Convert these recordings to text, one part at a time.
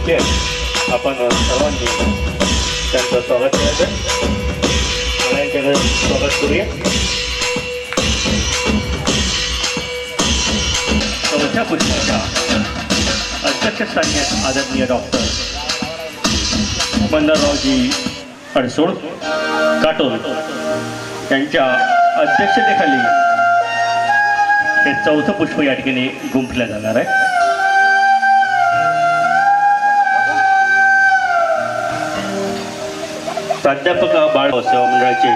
बसले आहेत. आपण सर्वांनी त्यांचं स्वागत करायचं आहे. सगळ्यांच्याकडे स्वागत करूया. चौथ्या पुष्पाच्या अध्यक्षस्थानी आदरणीय डॉक्टर मनोहररावजी अडसूळ काटोल यांच्या अध्यक्षतेखाली हे चौथं पुष्प या ठिकाणी गुंफलं जाणार आहे. प्राध्यापक बाळ सेवा मंडळाचे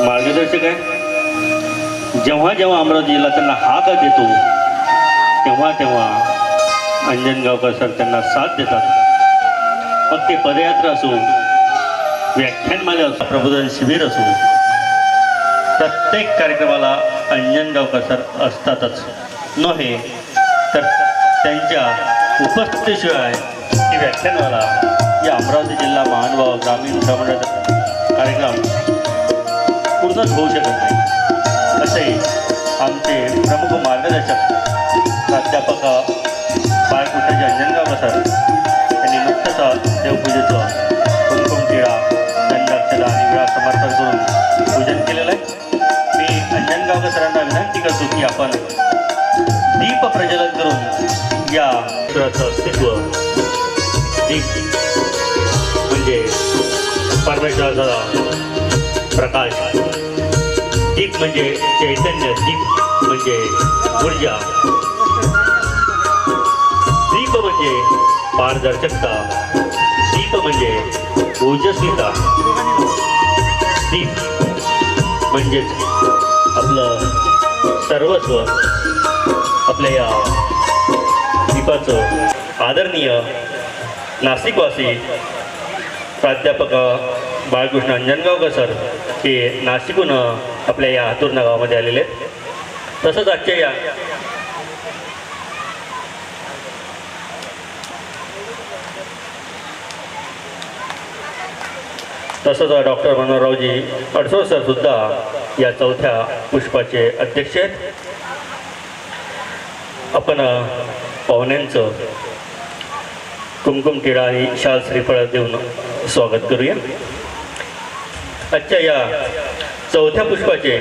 मार्गदर्शक आहे. जेव्हा जेव्हा अमरावती जिल्हा त्यांना हाक देतो तेव्हा तेव्हा अंजनगावकर सर त्यांना साथ देतात. मग ते पदयात्रा असो, व्याख्यानमाला असो, प्रबोधन शिबिर असो, प्रत्येक कार्यक्रमाला अंजनगावकर सर असतातच. नव्हे तर त्यांच्या उपस्थितीशिवाय ही व्याख्यानमाला या अमरावती जिल्हा महानुभाव ग्रामीण समाजाचा कार्यक्रम पूर्णच होऊ शकत नाही. असेही आमचे प्रमुख मार्गदर्शक प्राध्यापक बाळकृष्णजी अंजनगावकर सर यांनी नुकतंच देवपूजेचं कुमकुम टिळा, दंडाक्षता आणि विळा समर्पण करून पूजन केलेलं आहे. मी अंजनगावकर सरांना विनंती करतो की आपण दीप प्रज्वलन करून या ईश्वराचं अस्तित्व, दीप म्हणजे परमेश्वराचा प्रकाश, दीप म्हणजे चैतन्य, दीप म्हणजे ऊर्जा, दीप म्हणजे पारदर्शकता, दीप म्हणजे ओजस्विता, दीप म्हणजेच आपलं सर्वस्व. आपल्या या दीपाचं आदरणीय नाशिकवासी प्राध्यापक बाळकृष्ण अंजनगावकर सर हे नाशिकहून आपल्या या हातुर्णा गावामध्ये आलेले आहेत. तसंच आजच्या या डॉक्टर मनोहररावजी अडसूळ सर सुद्धा या चौथ्या पुष्पाचे अध्यक्ष आहेत. आपण पाहुण्यांचं कुमकुम टिळा आणि शाल श्रीफळ देऊन स्वागत करूया. आजच्या या चौथ्या पुष्पाचे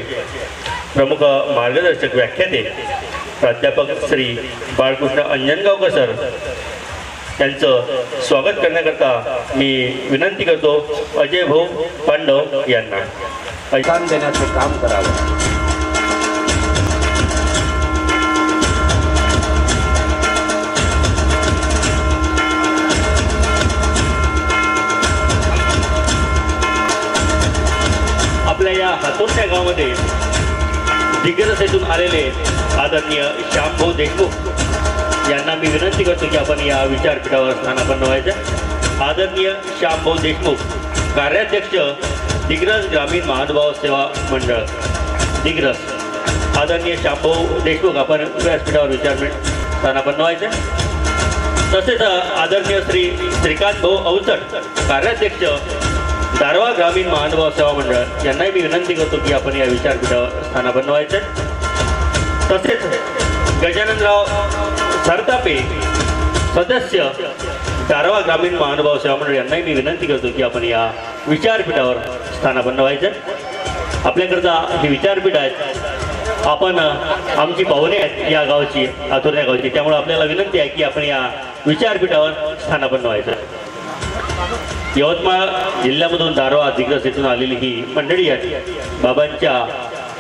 प्रमुख मार्गदर्शक व्याख्याते प्राध्यापक श्री बाळकृष्ण अंजनगावकर सर यांचं स्वागत करण्याकरता मी विनंती करतो अजय भाऊ पांडव यांना स्थान देण्याचं काम करावं. आपल्या या हातोर्ण्या गावामध्ये दिग्रस येथून आलेले आदरणीय श्यामभाऊ देशमुख यांना मी विनंती करतो की आपण या विचारपीठावर स्थानापन्न व्हायचं. आदरणीय श्यामभाऊ देशमुख, कार्याध्यक्ष दिग्रस ग्रामीण महानुभाव सेवा मंडळ दिग्रस. आदरणीय श्यामभाऊ देशमुख, आपण व्यासपीठावर विचारपीठ स्थानापन्न व्हायचं. तसेच आदरणीय श्री श्रीकांत भाऊ अवचट, कार्याध्यक्ष दारवा ग्रामीण महानुभाव सेवा मंडळ यांनाही मी विनंती करतो की आपण या विचारपीठावर स्थानापन्न व्हायचं. तसेच गजाननराव सरतापे, सदस्य दारवा ग्रामीण महानुभाव सेवा मंडळ यांनाही मी विनंती करतो की आपण या विचारपीठावर स्थानापन्न व्हायचं. आपल्याकरता ही विचारपीठ आहेत. आपण आमची पाहुणे आहेत या गावची, हातुर्ण्या गावची, त्यामुळे आपल्याला विनंती आहे की आपण या विचारपीठावर स्थानापन्न व्हायचं. यवतमाळ जिल्ह्यामधून दारवा दिग्रस येथून आलेली ही मंडळी आहे. बाबांच्या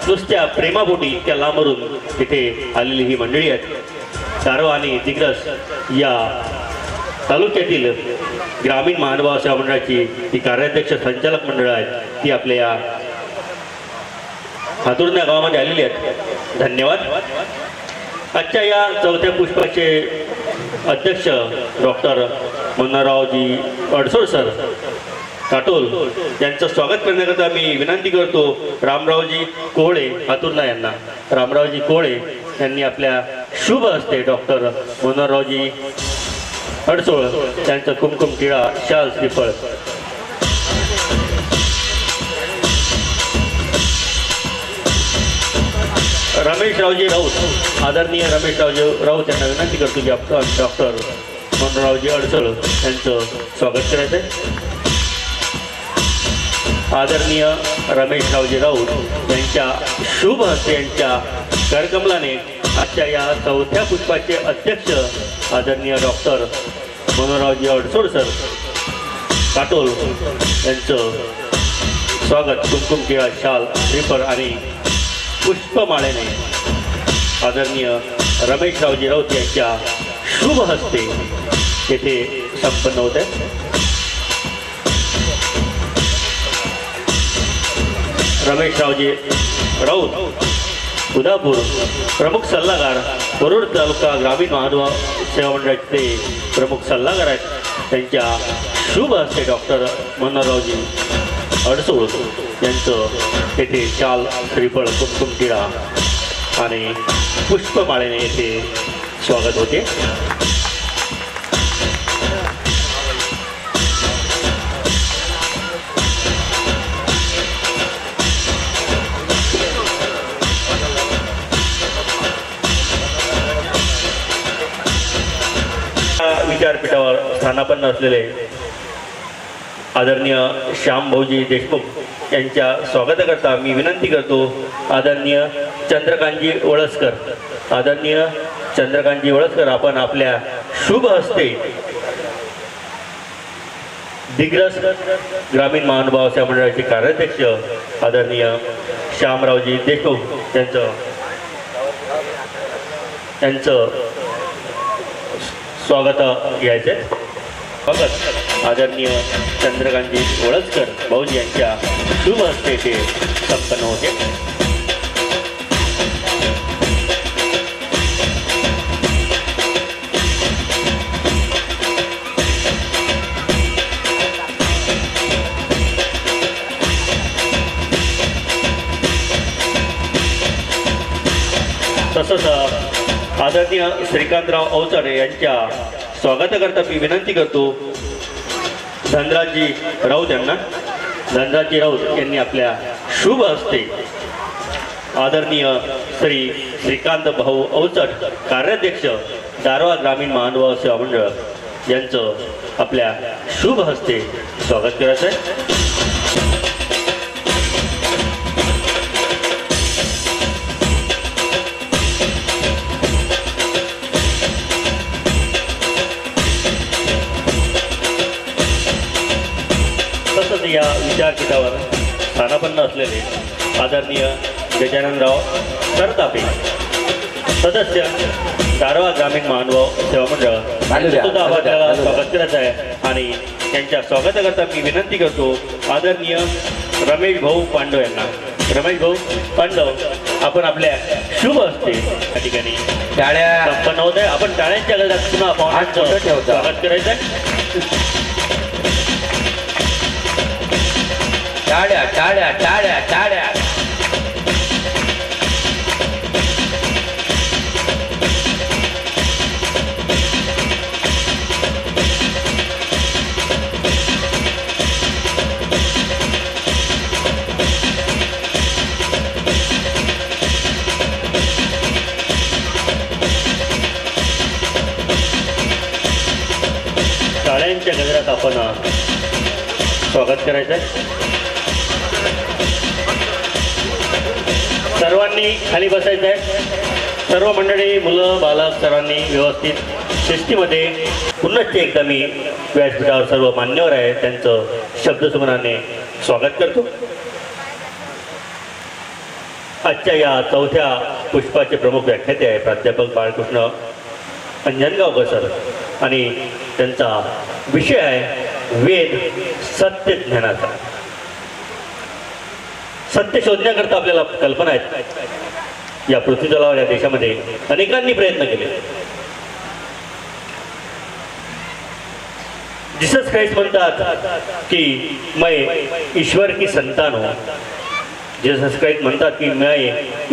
नुसत्या प्रेमापोटी त्या लांबरून तिथे आलेली ही मंडळी आहे. दारवा आणि दिग्रस या तालुक्यातील ग्रामीण महानुभाव सेवा मंडळाची ही कार्याध्यक्ष संचालक मंडळ आहेत, ती आपल्या या हातुर्ण्या गावामध्ये आलेली आहेत. धन्यवाद. आजच्या या चौथ्या पुष्पाचे अध्यक्ष डॉक्टर मनोहररावजी अडसूळ सर काटोल यांचं स्वागत करण्याकरता मी विनंती करतो रामरावजी कोहळे हातुर्णा यांना. रामरावजी कोहळे यांनी आपल्या शुभ हस्ते डॉक्टर मनोहररावजी अडसूळ त्यांचं कुमकुम टिळा, शाल श्रीफळ रमेशरावजी राऊत, आदरणीय रमेशरावजी राऊत यांना विनंती करतो की आपण डॉक्टर मनोहररावजी अडसळ यांचं स्वागत करायचं आहे. आदरणीय रमेशरावजी राऊत यांच्या शुभ हस्ते यांच्या करकमलाने आजच्या या चौथ्या पुष्पाचे अध्यक्ष आदरणीय डॉक्टर मनोहररावजी अडसोड सर काटोल यांचं स्वागत कुमकुम टिळा शाल श्रीफळ आणि पुष्पमाळेने आदरणीय रमेशरावजी राऊत यांच्या शुभ हस्ते येथे संपन्न होत आहे. रमेशरावजी राऊत उदापूर प्रमुख सल्लागार वरुड तालुका ग्रामीण महानुभाव सेवा मंडळाचे ते प्रमुख सल्लागार आहेत. त्यांच्या शुभ हस्ते डॉक्टर मनोहररावजी अडसूळ यांचं येथे शाल श्रीफळ कुमकुम टिळा आणि पुष्पमाळेने येथे स्वागत होते. विचारपीठावर स्थानापन्न असलेले आदरणीय श्यामभाऊजी देशमुख यांच्या स्वागताकरता मी विनंती करतो आदरणीय चंद्रकांतजी वळसकर. आदरणीय चंद्रकांतजी वळसकर आपण आपल्या शुभ हस्ते दिग्रस ग्रामीण महानुभाव सेवा मंडळाचे कार्याध्यक्ष आदरणीय श्यामरावजी देशमुख यांचं स्वागत घ्यायचे. स्वागत आदरणीय चंद्रकांतजी वळसकर भाऊजी यांच्या शुभ हस्ते ते संपन्न होते. तसंच आदरणीय श्रीकांतराव अवचडे यांच्या स्वागताकरता मी विनंती करतो धनराजजी राऊत यांना. धनराजजी राऊत यांनी आपल्या शुभ हस्ते आदरणीय श्रीकांत भाऊ अवचड कार्याध्यक्ष दारवा ग्रामीण महानुभाव सेवा मंडळ यांचं आपल्या शुभ हस्ते स्वागत करायचं आहे. तसंच या विचारपीठावर स्थानापन्न असलेले आदरणीय गजाननराव सरतापे सदस्य दारवा ग्रामीण महानुभाव सेवा मंडळ सुद्धा आपल्याला स्वागत करायचं आहे. आणि त्यांच्या स्वागताकरता मी विनंती करतो आदरणीय रमेश भाऊ पांडव यांना. रमेश भाऊ पांडव आपण आपल्या शुभ हस्ते या ठिकाणी टाळ्या संपन्न होत आहे. आपण टाळ्यांच्या गजरात पुन्हा पाहुण्यांचं स्वागत करायचं आहे. टाळ्या टाळ्या टाळ्या टाळ्या टाळ्यांच्या गजरात आपण स्वागत करायचं आहे. सर्वांनी खाली बसायचं आहे. सर्व मंडळी मुलं बालक सर्वांनी व्यवस्थित शिस्तीमध्ये पुन्हा एकदा मी व्यासपीठावर सर्व मान्यवर आहे त्यांचं शब्दसुमनाने स्वागत करतो. आजच्या या चौथ्या पुष्पाचे प्रमुख व्याख्याते आहे प्राध्यापक बाळकृष्ण अंजनगावकर सर आणि त्यांचा विषय आहे वेद सत्य ज्ञानाचा. सत्य शोधण्याकरता आपल्याला कल्पना आहेत. या पृथ्वीतलावर या देशामध्ये अनेकांनी प्रयत्न केले. जीसस ख्राइस्ट म्हणतात की मैं ईश्वर की संतान हूँ. जीसस ख्राइस्ट म्हणतात की मैं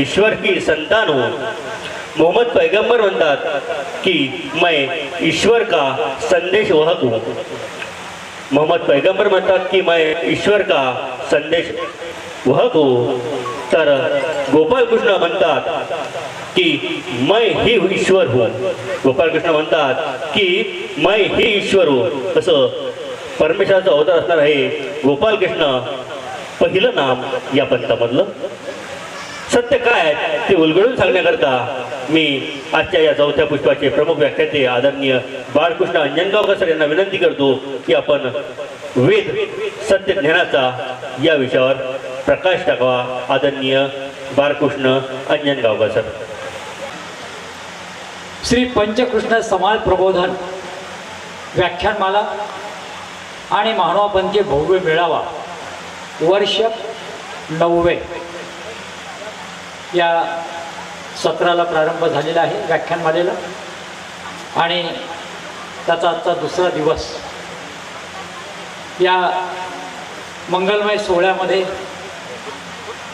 ईश्वर की संतान हूँ. मोहम्मद पैगंबर म्हणतात की मैं ईश्वर का संदेश वाहक हूँ. मोहम्मद पैगंबर म्हणतात की मैं ईश्वर का संदेश वाहक हूँ. तर गोपाल कृष्ण म्हणतात की मैं ही ईश्वर हूँ. गोपालकृष्ण म्हणतात की मैं ही ईश्वर हूँ. असं परमेश्वराचा अवतार असणार आहे गोपालकृष्ण पहिलं नाम या पंथामधलं. सत्य काय ते उलगडून सांगण्याकरता मी आजच्या या चौथ्या पुष्पाचे प्रमुख व्याख्याते आदरणीय बाळकृष्ण अंजनगावकर सर यांना विनंती करतो की आपण वेद सत्य ज्ञानाचा या विषयावर प्रकाश टाकावा. आदरणीय बाळकृष्ण अंजनगावकर सर. श्री पंचकृष्ण समाज प्रबोधन व्याख्यानमाला आणि मानवापंथी भव्य मेळावा वर्ष 9 या सत्राला प्रारंभ झालेला आहे व्याख्यानमालेला. आणि त्याचा आजचा दुसरा दिवस. या मंगलमय सोहळ्यामध्ये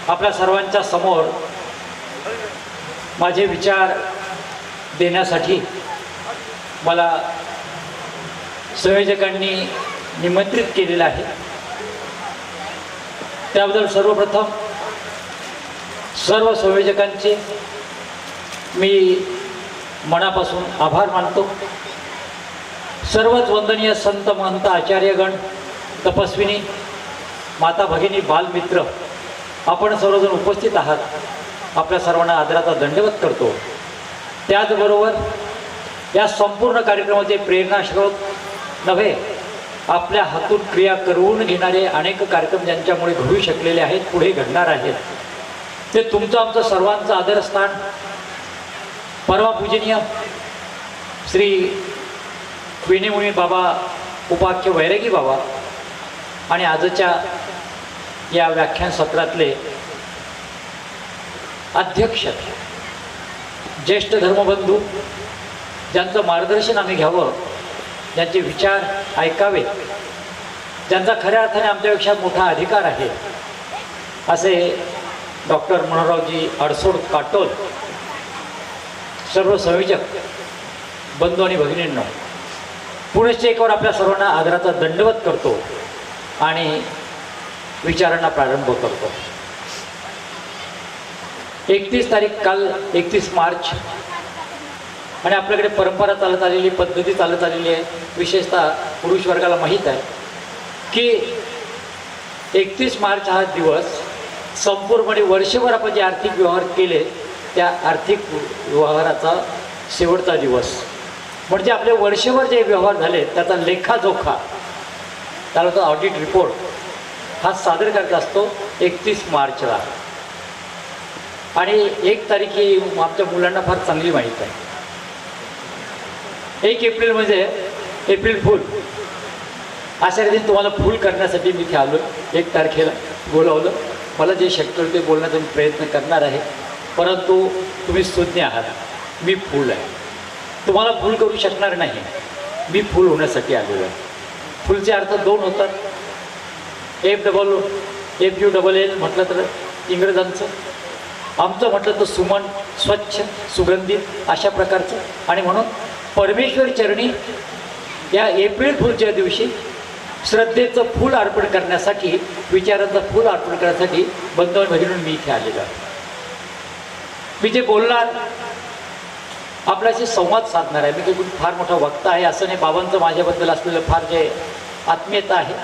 आपल्या सर्वांच्या समोर माझे विचार देण्यासाठी मला संयोजकांनी निमंत्रित केलेलं आहे. त्याबद्दल सर्वप्रथम सर्व संयोजकांचे मी मनापासून आभार मानतो. सर्वच वंदनीय संत महंत आचार्यगण, तपस्विनी, माता भगिनी, बालमित्र, आपण सर्वजण उपस्थित आहात. आपल्या सर्वांना आदराचा दंडवत करतो. त्याचबरोबर या संपूर्ण कार्यक्रमाचे प्रेरणास्रोत नव्हे, आपल्या हातून क्रिया करवून घेणारे अनेक कार्यक्रम ज्यांच्यामुळे घडू शकलेले आहेत, पुढे घडणार आहेत, ते तुमचं आमचं सर्वांचं आदरस्थान परमपूजनीय श्री विनेमुनी बाबा उपाख्य वैरागी बाबा आणि आजच्या या व्याख्यान सत्रातले अध्यक्ष ज्येष्ठ धर्मबंधू, ज्यांचं मार्गदर्शन आम्ही घ्यावं, ज्यांचे विचार ऐकावे, ज्यांचा खऱ्या अर्थाने आमच्यापेक्षा मोठा अधिकार आहे, असे डॉक्टर मनोहररावजी अडसोड काटोल, सर्व संयोजक बंधू आणि भगिनींनो, पुनश्च एकवर आपल्या सर्वांना आदराचा दंडवत करतो आणि विचारांना प्रारंभ करतो. 31 तारीख, काल 31 मार्च, आणि आपल्याकडे परंपरा चालत आलेली, पद्धती चालत आलेली आहे. विशेषतः पुरुष वर्गाला माहीत आहे की 31 मार्च हा दिवस संपूर्णपणे वर्षभर आपण जे आर्थिक व्यवहार केले त्या आर्थिक व्यवहाराचा शेवटचा दिवस. म्हणजे आपले वर्षभर जे व्यवहार झाले त्याचा लेखाजोखा, त्याला तो ऑडिट रिपोर्ट हा सादर करायचा असतो 31 मार्चला. आणि 1 तारीख ही आमच्या मुलांना फार चांगली माहीत आहे. 1 एप्रिल म्हणजे एप्रिल फूल. अशा रीतीने तुम्हाला फूल करण्यासाठी मी इथे आलो. 1 तारखेला बोलावलं. मला जे शक्य होईल ते बोलण्याचा मी प्रयत्न करणार आहे, परंतु तुम्ही सुज्ञ आहात. मी फूल आहे, तुम्हाला फूल करू शकणार नाही. मी फूल होण्यासाठी आलेलो आहे. फूलचे अर्थ 2 होतात. FULL म्हटलं तर इंग्रजांचं, आमचं म्हटलं तर सुमन, स्वच्छ, सुगंधित अशा प्रकारचं. आणि म्हणून परमेश्वर चरणी या एप्रिल फूलच्या दिवशी श्रद्धेचं फूल अर्पण करण्यासाठी, विचारांचं फूल अर्पण करण्यासाठी बंधू भगिनींनो मी इथे आलेलो आहे. मी जे बोलणार आपल्याशी संवाद साधणार आहे. मी काही फार मोठा वक्ता आहे असं नाही. बाबांचं माझ्याबद्दल असलेलं फार जे आत्मीयता आहे,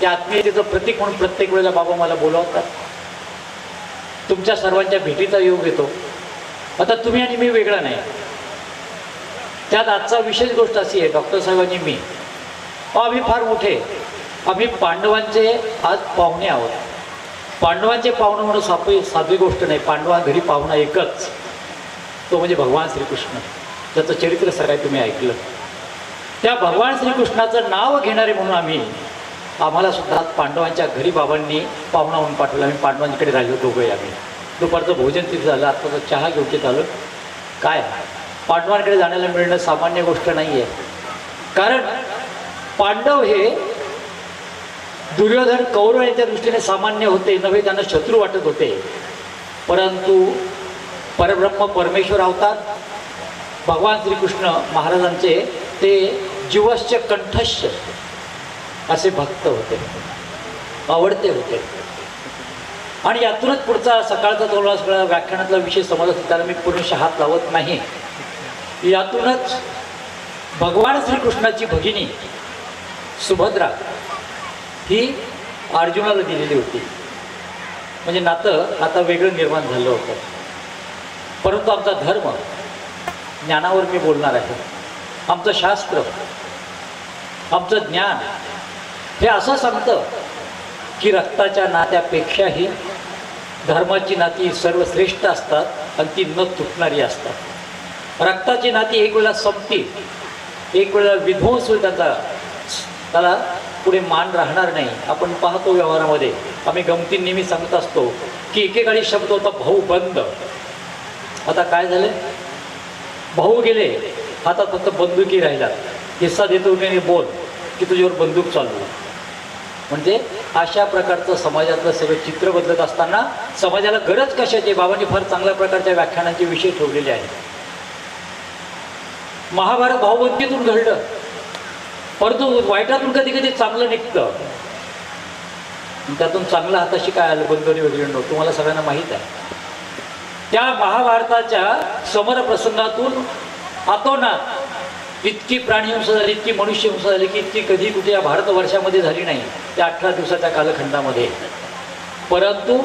त्या आत्मीयतेचं प्रतीक म्हणून प्रत्येक वेळेला बाबा मला बोलावतात. तुमच्या सर्वांच्या भेटीचा योग येतो. आता तुम्ही आणि मी वेगळा नाही. त्यात आजचा विशेष गोष्ट अशी आहे, डॉक्टर साहेबांनी मी आम्ही फार मोठे, आम्ही पांडवांचे आज पाहुणे आहोत. पांडवांचे पाहुणे म्हणून साधी गोष्ट नाही. पांडवां घरी पाहुणा एकच, तो म्हणजे भगवान श्रीकृष्ण, ज्याचं चरित्र सगळं तुम्ही ऐकलं. त्या भगवान श्रीकृष्णाचं नाव घेणारे म्हणून आम्हाला सुद्धा पांडवांच्या घरी बाबांनी पाहुणा म्हणून पाठवलं. आम्ही पांडवांकडे राहिलो दोघंही. आम्ही दुपारचं भोजन तिथे झालं, आत्ताचं चहा घेऊन झालं. काय पांडवांकडे जाण्याला मिळणं सामान्य गोष्ट नाही आहे. कारण पांडव हे दुर्योधन, कौरव यांच्या दृष्टीने सामान्य होते नव्हे, त्यांना शत्रू वाटत होते. परंतु परब्रह्म परमेश्वर अवतार भगवान श्रीकृष्ण महाराजांचे ते जीवश्च कंठश्च असे भक्त होते, आवडते होते. आणि यातूनच पुढचा सकाळचा थोडा सगळा व्याख्यानातला विषय समजत असेल त्याला मी पूर्ण हात लावत नाही. यातूनच भगवान श्रीकृष्णाची भगिनी सुभद्रा ही अर्जुनाला दिलेली होती. म्हणजे नातं आता वेगळं निर्माण झालं होतं. परंतु आमचा धर्म ज्ञानावर मी बोलणार आहे. आमचं शास्त्र, आमचं ज्ञान हे असं सांगतं की रक्ताच्या नात्यापेक्षाही धर्माची नाती सर्वश्रेष्ठ असतात आणि ती न तुटणारी असतात. रक्ताची नाती एक वेळेला संपतील, एक वेळेला विध्वंस होईल, त्याला पुढे मान राहणार नाही. आपण पाहतो व्यवहारामध्ये, आम्ही गमती नेहमी सांगत असतो की एकेकाळी शब्द होता भाऊ बंद. आता काय झालं, भाऊ गेले, हातात फक्त बंदुकी राहिला. हिस्सा देतो की बोल की तुझ्यावर बंदूक चालू. म्हणजे अशा प्रकारचं समाजातलं सगळं चित्र बदलत असताना समाजाला गरज कशाची, बाबांनी फार चांगल्या प्रकारच्या व्याख्यानांचे विषय ठेवलेले आहेत. महाभारत भावबंदीतून घडलं, परंतु वाईटातून कधी कधी चांगलं निघतं. त्यातून चांगलं हाताशी काय आलं, बंधुनी वगैरे नव्हतं, तुम्हाला सगळ्यांना माहीत आहे. त्या महाभारताच्या समरप्रसंगातून अतोनात इतकी प्राणीहिंसा झाली, इतकी मनुष्यहिंसा झाली की इतकी कधी कुठे या भारतवर्षामध्ये झाली नाही त्या 18 दिवसाच्या कालखंडामध्ये. परंतु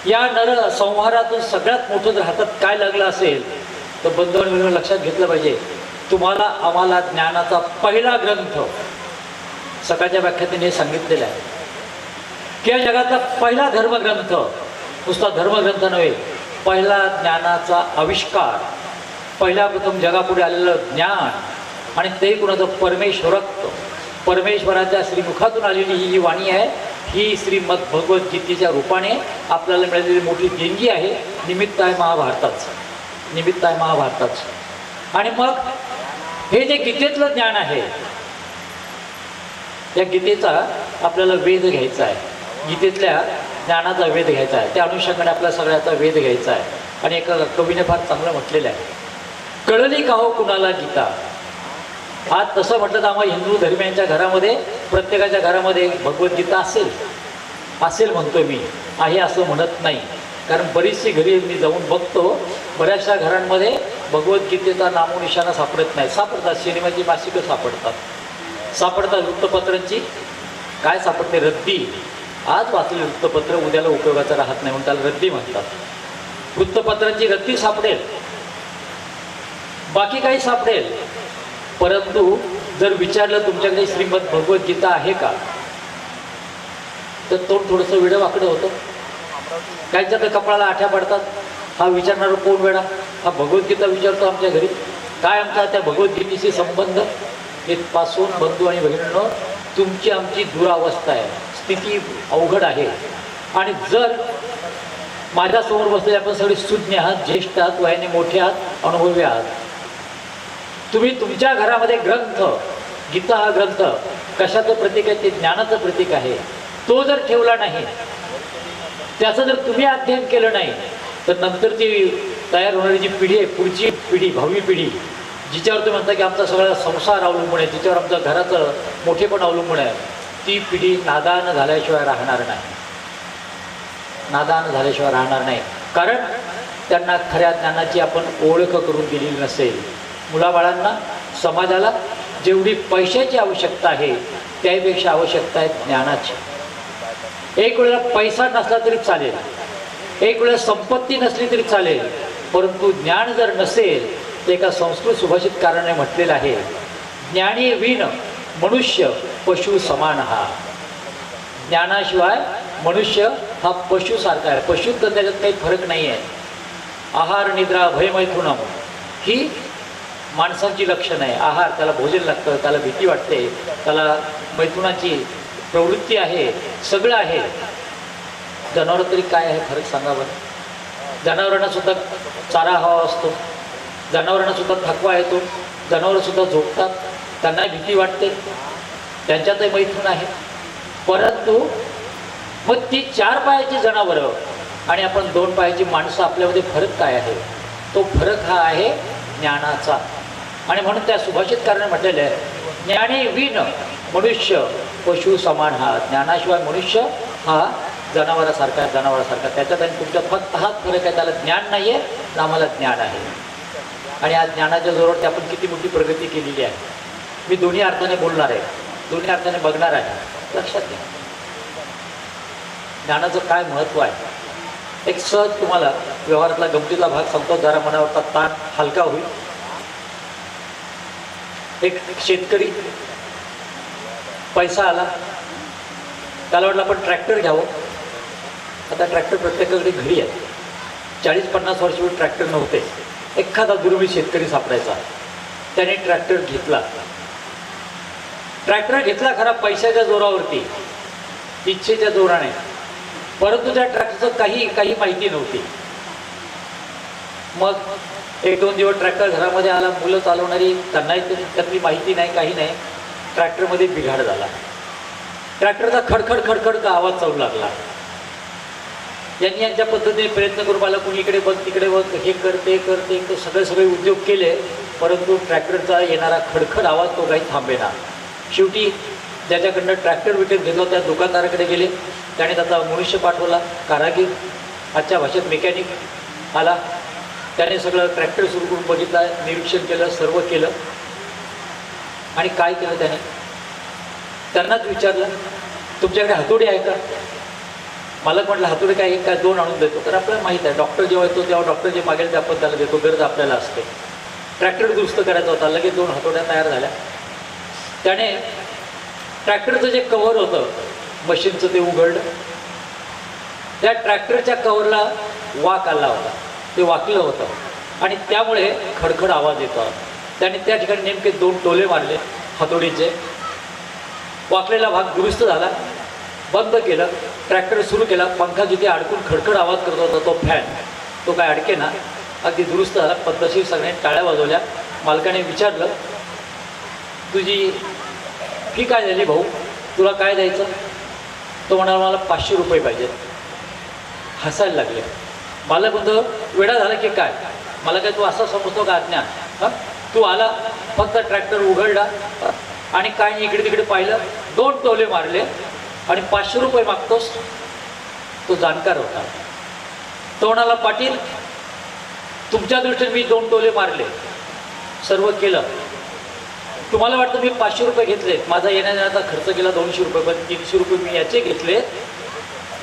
या नरसंहारातून सगळ्यात मोठं जर हातात काय लागलं असेल तर बंधूंनो लक्षात घेतलं पाहिजे, तुम्हाला आम्हाला ज्ञानाचा पहिला ग्रंथ, सकाळच्या व्याख्यातीने हे सांगितलेलं आहे की या जगातला पहिला धर्मग्रंथ, नुसता धर्मग्रंथ नव्हे, पहिला ज्ञानाचा आविष्कार, पहिला प्रथम जगापुढे आलेलं ज्ञान आणि ते कुणाचं परमेश्वरत्व, परमेश्वराच्या श्रीमुखातून आलेली ही जी वाणी आहे ही श्रीमद भगवद्गीतेच्या रूपाने आपल्याला मिळालेली मोठी देणगी आहे. निमित्त आहे महाभारताचं, निमित्त आहे महाभारताचं. आणि मग हे जे गीतेतलं ज्ञान आहे, या गीतेचा आपल्याला वेध घ्यायचा आहे, गीतेतल्या ज्ञानाचा वेध घ्यायचा आहे, त्या अनुषंगाने आपल्या सगळ्याचा वेध घ्यायचा आहे. आणि एका कवीने फार चांगलं म्हटलेलं आहे, कळली का हो कुणाला गीता. आज तसं म्हटलं तर आम्हाला हिंदू धर्मियांच्या घरामध्ये प्रत्येकाच्या घरामध्ये भगवद्गीता असेल म्हणतो मी, आहे असं म्हणत नाही. कारण बरीचशी घरी मी जाऊन बघतो, बऱ्याचशा घरांमध्ये भगवद्गीतेचा नामोनिशाणा सापडत नाही. सापडतात, सिनेमाची मासिकं सापडतात, वृत्तपत्रांची काय सापडते, रद्दी. आज वाचलेलं वृत्तपत्र उद्याला उपयोगाचं राहत नाही म्हणून त्याला रद्दी म्हणतात. वृत्तपत्रांची रद्दी सापडेल, बाकी काही सापडेल. परंतु जर विचारलं तुमच्याकडे श्रीमद भगवद्गीता आहे का, तर तोंड थोडंसं वेडं वाकडं होतं. काहीच्या तर कपाळाला आठ्या पडतात, हा विचारणारा कोण वेडा, हा भगवद्गीता विचारतो आमच्या घरी. काय आमचा त्या भगवद्गीतेशी संबंध. इथपासून बंधू आणि भगिनींनो, तुमची आमची दुरावस्था आहे, स्थिती अवघड आहे. आणि जर माझ्यासमोर बसलेले आपण सगळे सुज्ञ आहात, ज्येष्ठ आहात, वयाने मोठे आहात, अनुभवी आहात, तुम्ही तुमच्या घरामध्ये ग्रंथ, गीता हा ग्रंथ कशाचं प्रतीक आहे, ते ज्ञानाचं प्रतीक आहे, तो जर ठेवला नाही, त्याचं जर तुम्ही अध्ययन केलं नाही, तर नंतरची तयार होणारी जी पिढी आहे, पुढची पिढी, भावी पिढी, जिच्यावर तुम्ही म्हणता की आमचा सगळा संसार अवलंबून आहे, जिच्यावर आमचं घराचं मोठेपण अवलंबून आहे, ती पिढी नादान झाल्याशिवाय राहणार नाही, नादान झाल्याशिवाय राहणार नाही. कारण त्यांना खऱ्या ज्ञानाची आपण ओळख करून दिलेली नसेल. मुलाबाळांना, समाजाला जेवढी पैशाची आवश्यकता आहे त्यापेक्षा आवश्यकता आहे ज्ञानाची. एक वेळेला पैसा नसला तरी चालेल, एक वेळेला संपत्ती नसली तरी चालेल, परंतु ज्ञान जर नसेल तर एका संस्कृत सुभाषितकाराने म्हटलेलं आहे, ज्ञानी विन मनुष्य पशु समान हा. ज्ञानाशिवाय मनुष्य हा पशुसारखा आहे. पशुत त्याच्यात काही फरक नाही आहे. आहार निद्रा भयमैथुनम ही माणसाची लक्षणं आहे. आहार, त्याला भोजन लागतं, त्याला भीती वाटते, त्याला मैथुनाची प्रवृत्ती आहे, सगळं आहे. जनावर तरी काय आहे फरक सांगा बरं. जनावरांना सुद्धा चारा हवा असतो, जनावरांना सुद्धा थकवा येतो, जनावरंसुद्धा झोपतात, त्यांना भीती वाटते, त्यांच्यातही मैथुन आहे. परंतु मग ती 4 पायाची जनावरं आणि आपण 2 पायाची माणसं, आपल्यामध्ये फरक काय आहे? तो फरक हा आहे ज्ञानाचा. आणि म्हणून त्या सुभाषितकाराने म्हटलेलं आहे, ज्ञानी विन मनुष्य पशु समान हा. ज्ञानाशिवाय मनुष्य हा जनावरासारखा त्याच्यात आणि तुमच्यात फक्त हाच फरक आहे. त्याला ज्ञान नाही आहे, आम्हाला ज्ञान आहे. आणि आज ज्ञानाच्या जोरावरती आपण किती मोठी प्रगती केलेली आहे. मी दोन्ही अर्थाने बोलणार आहे, दोन्ही अर्थाने बघणार आहे. लक्षात घ्या ज्ञानाचं काय महत्त्व आहे. एक सहज तुम्हाला व्यवहारातला गमतीतला भाग सांगतो, जरा मनावरचा ताण हलका होईल. एक शेतकरी, पैसा आला, त्याला वाटलं आपण ट्रॅक्टर घ्यावं. आता ट्रॅक्टर प्रत्येकाकडे घरी आहे. 40-50 वर्षापूर्वी ट्रॅक्टर नव्हते. एखादा दुर्मिळ शेतकरी सापडायचा, त्याने ट्रॅक्टर घेतला. ट्रॅक्टर घेतला खरा पैशाच्या जोरावरती, इच्छेच्या जोराने, परंतु त्या ट्रॅक्टरचं काही माहिती नव्हती. मग 1-2 दिवस ट्रॅक्टर घरामध्ये आला. मुलं चालवणारी, त्यांनाही त्यातली माहिती नाही, काही नाही. ट्रॅक्टरमध्ये बिघाड झाला. ट्रॅक्टरचा खडखड का आवाज चालू लागला. यांनी यांच्या पद्धतीने प्रयत्न करून मला कुणी इकडे बघ तिकडे बघ, हे कर ते सगळे उद्योग केले, परंतु ट्रॅक्टरचा येणारा खडखड आवाज तो काही थांबेना. शेवटी ज्याच्याकडनं ट्रॅक्टर विकत घेतला त्या दुकानदाराकडे गेले. त्याने त्याचा मनुष्य पाठवला, कारागीर, आजच्या भाषेत मेकॅनिक आला. त्याने सगळं ट्रॅक्टर सुरू करून बघितलं, निरीक्षण केलं, सर्व केलं. आणि काय केलं त्याने, त्यांनाच विचारलं, तुमच्याकडे हातोडी आहे का? मला म्हटलं हातोडी काय, एक काय 2 आणून देतो. तर आपल्याला माहीत आहे डॉक्टर जेव्हा येतो तेव्हा डॉक्टर जे मागेल ते आपण त्याला देतो, गरज आपल्याला असते. ट्रॅक्टर दुरुस्त करायचा होता, लगेच 2 हातोड्या तयार झाल्या. त्याने ट्रॅक्टरचं जे कव्हर होतं मशीनचं ते उघडलं. त्या ट्रॅक्टरच्या कव्हरला वाक आला होता, ते वाकलं होतं आणि त्यामुळे खडखड आवाज येतो. त्याने त्या ठिकाणी नेमके 2 टोले मारले हातोडीचे. वाकलेला भाग दुरुस्त झाला, बंद केलं, ट्रॅक्टर सुरू केला. पंखा जिथे अडकून खडखड आवाज करत होता तो फॅन, तो काय अडके ना, अगदी दुरुस्त झाला. पद्धतशीर सगळ्यांनी टाळ्या वाजवल्या. मालकाने विचारलं, तुझी फी काय झाली भाऊ, तुला काय द्यायचं? तो म्हणाला मला 500 रुपये पाहिजे. हसायला लागले. मालक म्हणतो वेडा झाला की काय, मला काय तू असा समजतो का अज्ञान? हां, तू आला, फक्त ट्रॅक्टर उघडला आणि काय नाही, इकडे तिकडे पाहिलं, 2 टोले मारले आणि 500 रुपये मागतोस. तो जाणकार होता. तो म्हणाला पाटील, तुमच्या दृष्टीने मी 2 टोले मारले, सर्व केलं. तुम्हाला वाटतं मी 500 रुपये घेतले, माझा येण्याचा खर्च केला 200 रुपये, पण 300 रुपये मी याचे घेतले.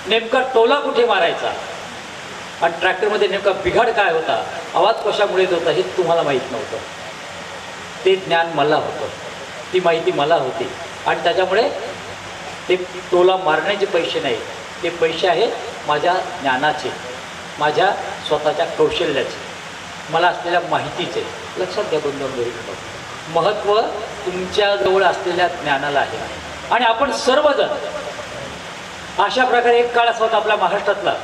नेमका टोला कुठे मारायचा आणि ट्रॅक्टरमध्ये नेमका बिघाड काय होता, आवाज कशामुळे येत होता हे तुम्हाला माहीत नव्हतं. ते ज्ञान मला होतं, ती माहिती मला होती. आणि त्याच्यामुळे ते टोला मारण्याचे पैसे नाही, ते पैसे आहेत माझ्या ज्ञानाचे, माझ्या स्वतःच्या कौशल्याचे, मला असलेल्या माहितीचे. लक्षात घ्या बंधू, महत्त्व तुमच्याजवळ असलेल्या ज्ञानाला आहे. आणि आपण सर्वजण अशा प्रकारे एक काळ असा होता आपल्या महाराष्ट्रातला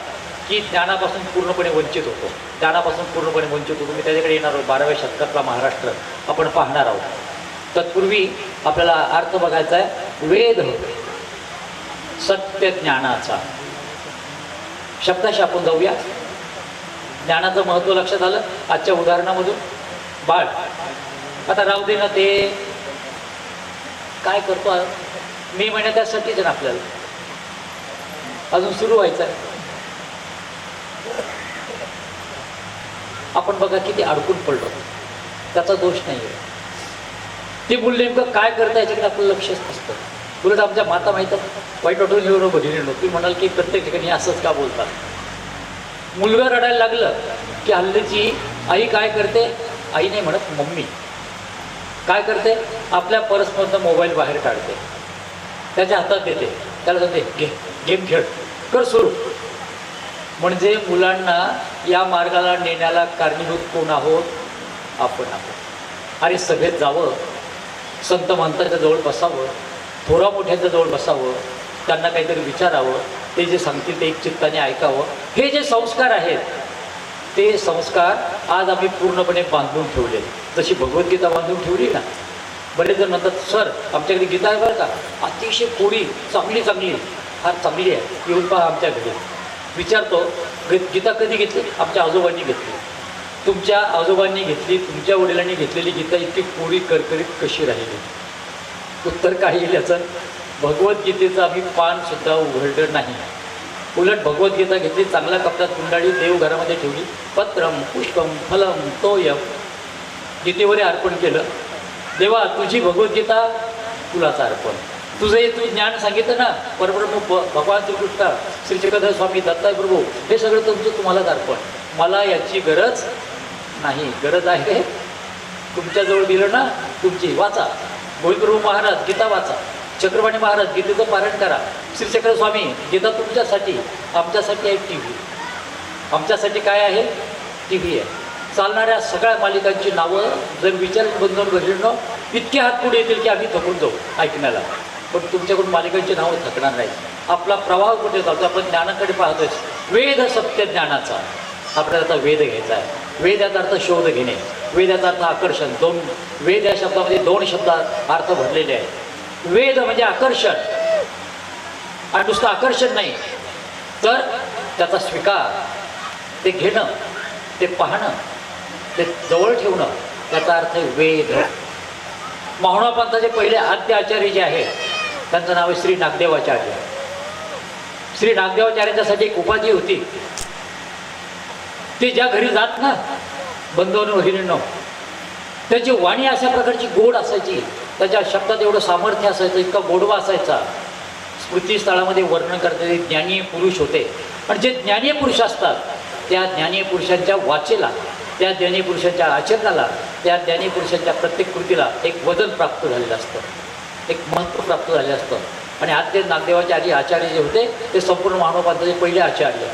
की ज्ञानापासून पूर्णपणे वंचित होतो, ज्ञानापासून पूर्णपणे वंचित होतो. मी त्याच्याकडे येणार आहोत. 12व्या शतकातला महाराष्ट्र आपण पाहणार आहोत. तत्पूर्वी आपल्याला अर्थ बघायचा आहे वेद सत्य ज्ञानाचा. शब्दाशी आपण जाऊया. ज्ञानाचं महत्त्व लक्षात आलं आजच्या उदाहरणामधून. बाळ आता राहू दे ना, ते काय करतो मे महिन्यात त्यासाठीच ना आपल्याला अजून सुरू व्हायचं आहे. आपण बघा किती अडकून पडलो, त्याचा दोष नाही आहे. ते मूल नेमकं काय करता याच्याकडे आपलं लक्षच नसतं. उलट आमच्या माता माहीत वाईट वाटून घेऊन भजनी नव्हती म्हणाल की प्रत्येक ठिकाणी असंच का बोलतात. मुलगा रडायला लागलं की हल्लीची आई काय करते, आई नाही म्हणत मम्मी काय करते, आपल्या पर्समधनं मोबाईल बाहेर काढते, त्याच्या हातात देते, त्याला सांगते घे गेम खेळ कर सुरू. म्हणजे मुलांना या मार्गाला नेण्याला कारणीभूत कोण आहोत, आपण आहोत. अरे सभेत जावं, संत महंतांच्या जवळ बसावं, थोरा मोठ्यांच्या जवळ बसावं, त्यांना काहीतरी विचारावं, ते जे सांगतील ते एक चित्ताने ऐकावं. हे जे संस्कार आहेत ते संस्कार आज आम्ही पूर्णपणे बांधून ठेवले. जशी भगवद्गीता बांधून ठेवली ना, बरेच जण म्हणतात सर आमच्याकडे गीता आहे बरं का, अतिशय कोडी चांगली फार चांगली आहे, येऊन पहा आमच्या घरी. विचारतो गीता कधी घेतली, आमच्या आजोबांनी घेतली. तुमच्या आजोबांनी घेतली, तुमच्या वडिलांनी घेतलेली गीता इतकी कोडी करकरीत कशी राहिली? उत्तर काय येईल याचं, भगवद्गीतेचं आम्ही पानसुद्धा उघडलं नाही. उलट भगवद्गीता घेतली, चांगल्या कपड्यात गुंडाळी, देव घरामध्ये ठेवली, पत्रम पुष्पम फलम तोयम गीतेवर अर्पण केलं. देवा तुझी भगवद्गीता तुलाच अर्पण, तुझं हे तू ज्ञान सांगितलं ना, परब्रह्म भगवान श्रीकृष्ण, श्री चक्रधर स्वामी, दत्ताय प्रभू, हे सगळं तुमचं तुम्हालाच अर्पण. मला याची गरज नाही. गरज आहे तुमच्याजवळ दिलं ना, तुमची वाचा. गोविंदप्रभू महाराज गीता वाचा, चक्रपाणी महाराज गीतेचं पारायण करा, श्रीचक्र स्वामी गीता तुमच्यासाठी, आमच्यासाठी आहे टी व्ही. आमच्यासाठी काय आहे? टी व्ही आहे. चालणाऱ्या सगळ्या मालिकांची नावं जर विचारून बंधून बहिणींनो इतके हात पुढे येतील की आम्ही थकून जाऊ ऐकण्याला. पण तुमच्याकडून मालिकांची नावं थकणार नाही. आपला प्रवाह कुठे जातो? आपण ज्ञानाकडे पाहतोय. वेद सत्य ज्ञानाचा आपल्याला आता वेद घ्यायचा आहे. वेद याचा अर्थ शोध घेणे, वेद याचा अर्थ आकर्षण. दोन वेद या शब्दामध्ये दोन शब्द अर्थ भरलेले आहेत. वेद म्हणजे आकर्षण, आणि नुसतं आकर्षण नाही तर त्याचा स्वीकार, ते घेणं, ते पाहणं, ते जवळ ठेवणं, त्याचा अर्थ आहे वेद. माहुणा पंथाचे पहिले आद्य आचार्य जे आहेत त्यांचं नाव आहे श्री नागदेवाचार्य. श्री नागदेवाचार्यांच्यासाठी एक उपाधी होती. ते ज्या घरी जात ना बंधूंनो हिरींनो, त्याची वाणी अशा प्रकारची गोड असायची, त्याच्या शब्दात एवढं सामर्थ्य असायचं, इतका गोडवा असायचा. स्मृतीस्थळामध्ये वर्णन करणारे ज्ञानीय पुरुष होते. आणि जे ज्ञानीय पुरुष असतात त्या ज्ञानीय पुरुषांच्या वाचेला, त्या ज्ञानीय पुरुषांच्या आचरणाला, त्या ज्ञानीय पुरुषांच्या प्रत्येक कृतीला एक वजन प्राप्त झालेलं असतं, एक महत्त्व प्राप्त झालेलं असतं. आणि आद्य नागदेवाचे आचार्य जे होते ते संपूर्ण मानवपांताचे पहिले आचार्य,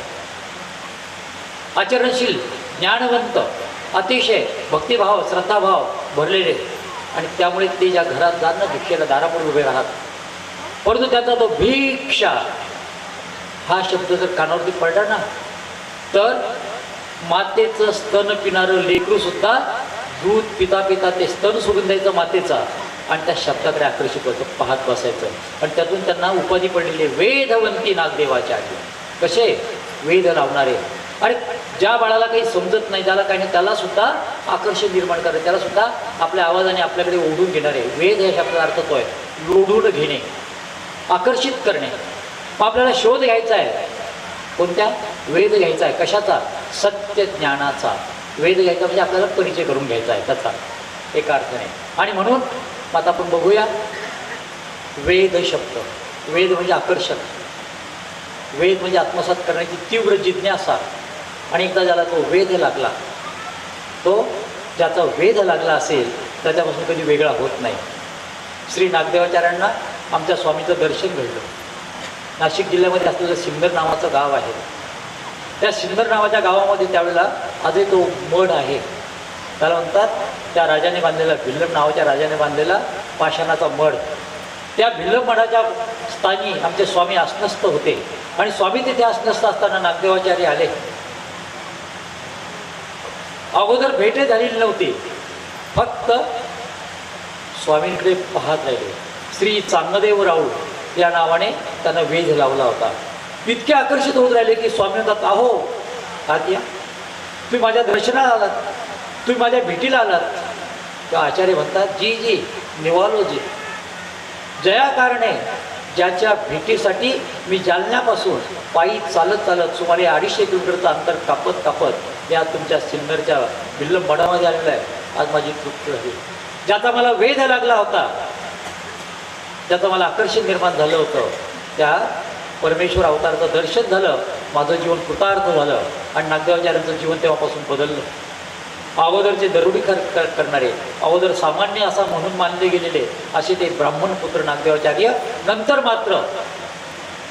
आचरणशील, ज्ञानवंत, अतिशय भक्तिभाव श्रद्धाभाव भरलेले. आणि त्यामुळे ते ज्या घरात जात ना भिक्षेला दारापुढे उभे राहत, परंतु त्याचा तो भिक्षा हा शब्द जर कानावरती पडला ना तर मातेचं स्तन पिणारं लेकरू सुद्धा दूध पिता पिता ते स्तन सोडून द्यायचं मातेचा आणि त्या शब्दाकडे आकर्षित होतं, पाहत बसायचं. आणि त्यातून त्यांना उपाधी पडलेली वेदवंती नागदेवाचार्य. कसे? वेद लावणारे. अरे ज्या बाळाला काही समजत नाही, ज्याला काही नाही, त्याला सुद्धा आकर्षण निर्माण करणे, त्याला सुद्धा आपल्या आवाजाने आपल्याकडे ओढून घेणारे. वेद या शब्दाचा अर्थ तो आहे ओढून घेणे, आकर्षित करणे. मग आपल्याला शोध घ्यायचा आहे. कोणत्या? वेद घ्यायचा आहे. कशाचा? सत्य ज्ञानाचा. वेद घ्यायचा म्हणजे आपल्याला परिचय करून घ्यायचा आहे त्याचा, एका अर्थाने. आणि म्हणून आता आपण बघूया वेद शब्द. वेद म्हणजे आकर्षण, वेद म्हणजे आत्मसात करण्याची तीव्र जिज्ञासा. आणि एकदा ज्याला तो वेद लागला, तो ज्याचा वेद लागला असेल त्याच्यापासून कधी वेगळा होत नाही. श्री नागदेवाचार्यांना आमच्या स्वामीचं दर्शन घडलं. नाशिक जिल्ह्यामध्ये असलेलं सिन्नर नावाचं गाव आहे. त्या सिन्नर नावाच्या गावामध्ये त्यावेळेला आजही तो मठ आहे. त्याला म्हणतात त्या राजाने बांधलेला, भिल्लम नावाच्या राजाने बांधलेला पाषाणाचा मठ. त्या भिल्लम मठाच्या स्थानी आमचे स्वामी आसनस्थ होते. आणि स्वामी तिथे आसनस्थ असताना नागदेवाचार्य आले. अगोदर भेटे झालेली नव्हती, फक्त स्वामींकडे पाहत राहिले. श्री चांगदेव राऊळ या नावाने त्यांना वेध लावला होता. इतके आकर्षित होत राहिले की स्वामी म्हणतात, अहो आत या, तुम्ही माझ्या दर्शनाला आलात, तुम्ही माझ्या भेटीला आलात. तेव्हा आचार्य म्हणतात, जी जी निवालो जी, जया कारणे ज्याच्या भेटीसाठी मी जालन्यापासून पायी चालत चालत सुमारे 250 किलोमीटरचं अंतर कापत कापत या तुमच्या सिन्नरच्या भिल्लम मठामध्ये आलेलं आहे. आज माझी तृप्ती झाली. ज्याचा मला वेध लागला होता, ज्याचं मला आकर्षण निर्माण झालं होतं, त्या परमेश्वर अवताराचं दर्शन झालं. माझं जीवन कृतार्थ झालं. आणि नागदेवाचार्यांचं जीवन तेव्हापासून बदललं. अगोदरचे दरोडी करणारे, अगोदर सामान्य असा म्हणून मानले गेलेले असे ते ब्राह्मण पुत्र नागदेवाचार्य नंतर मात्र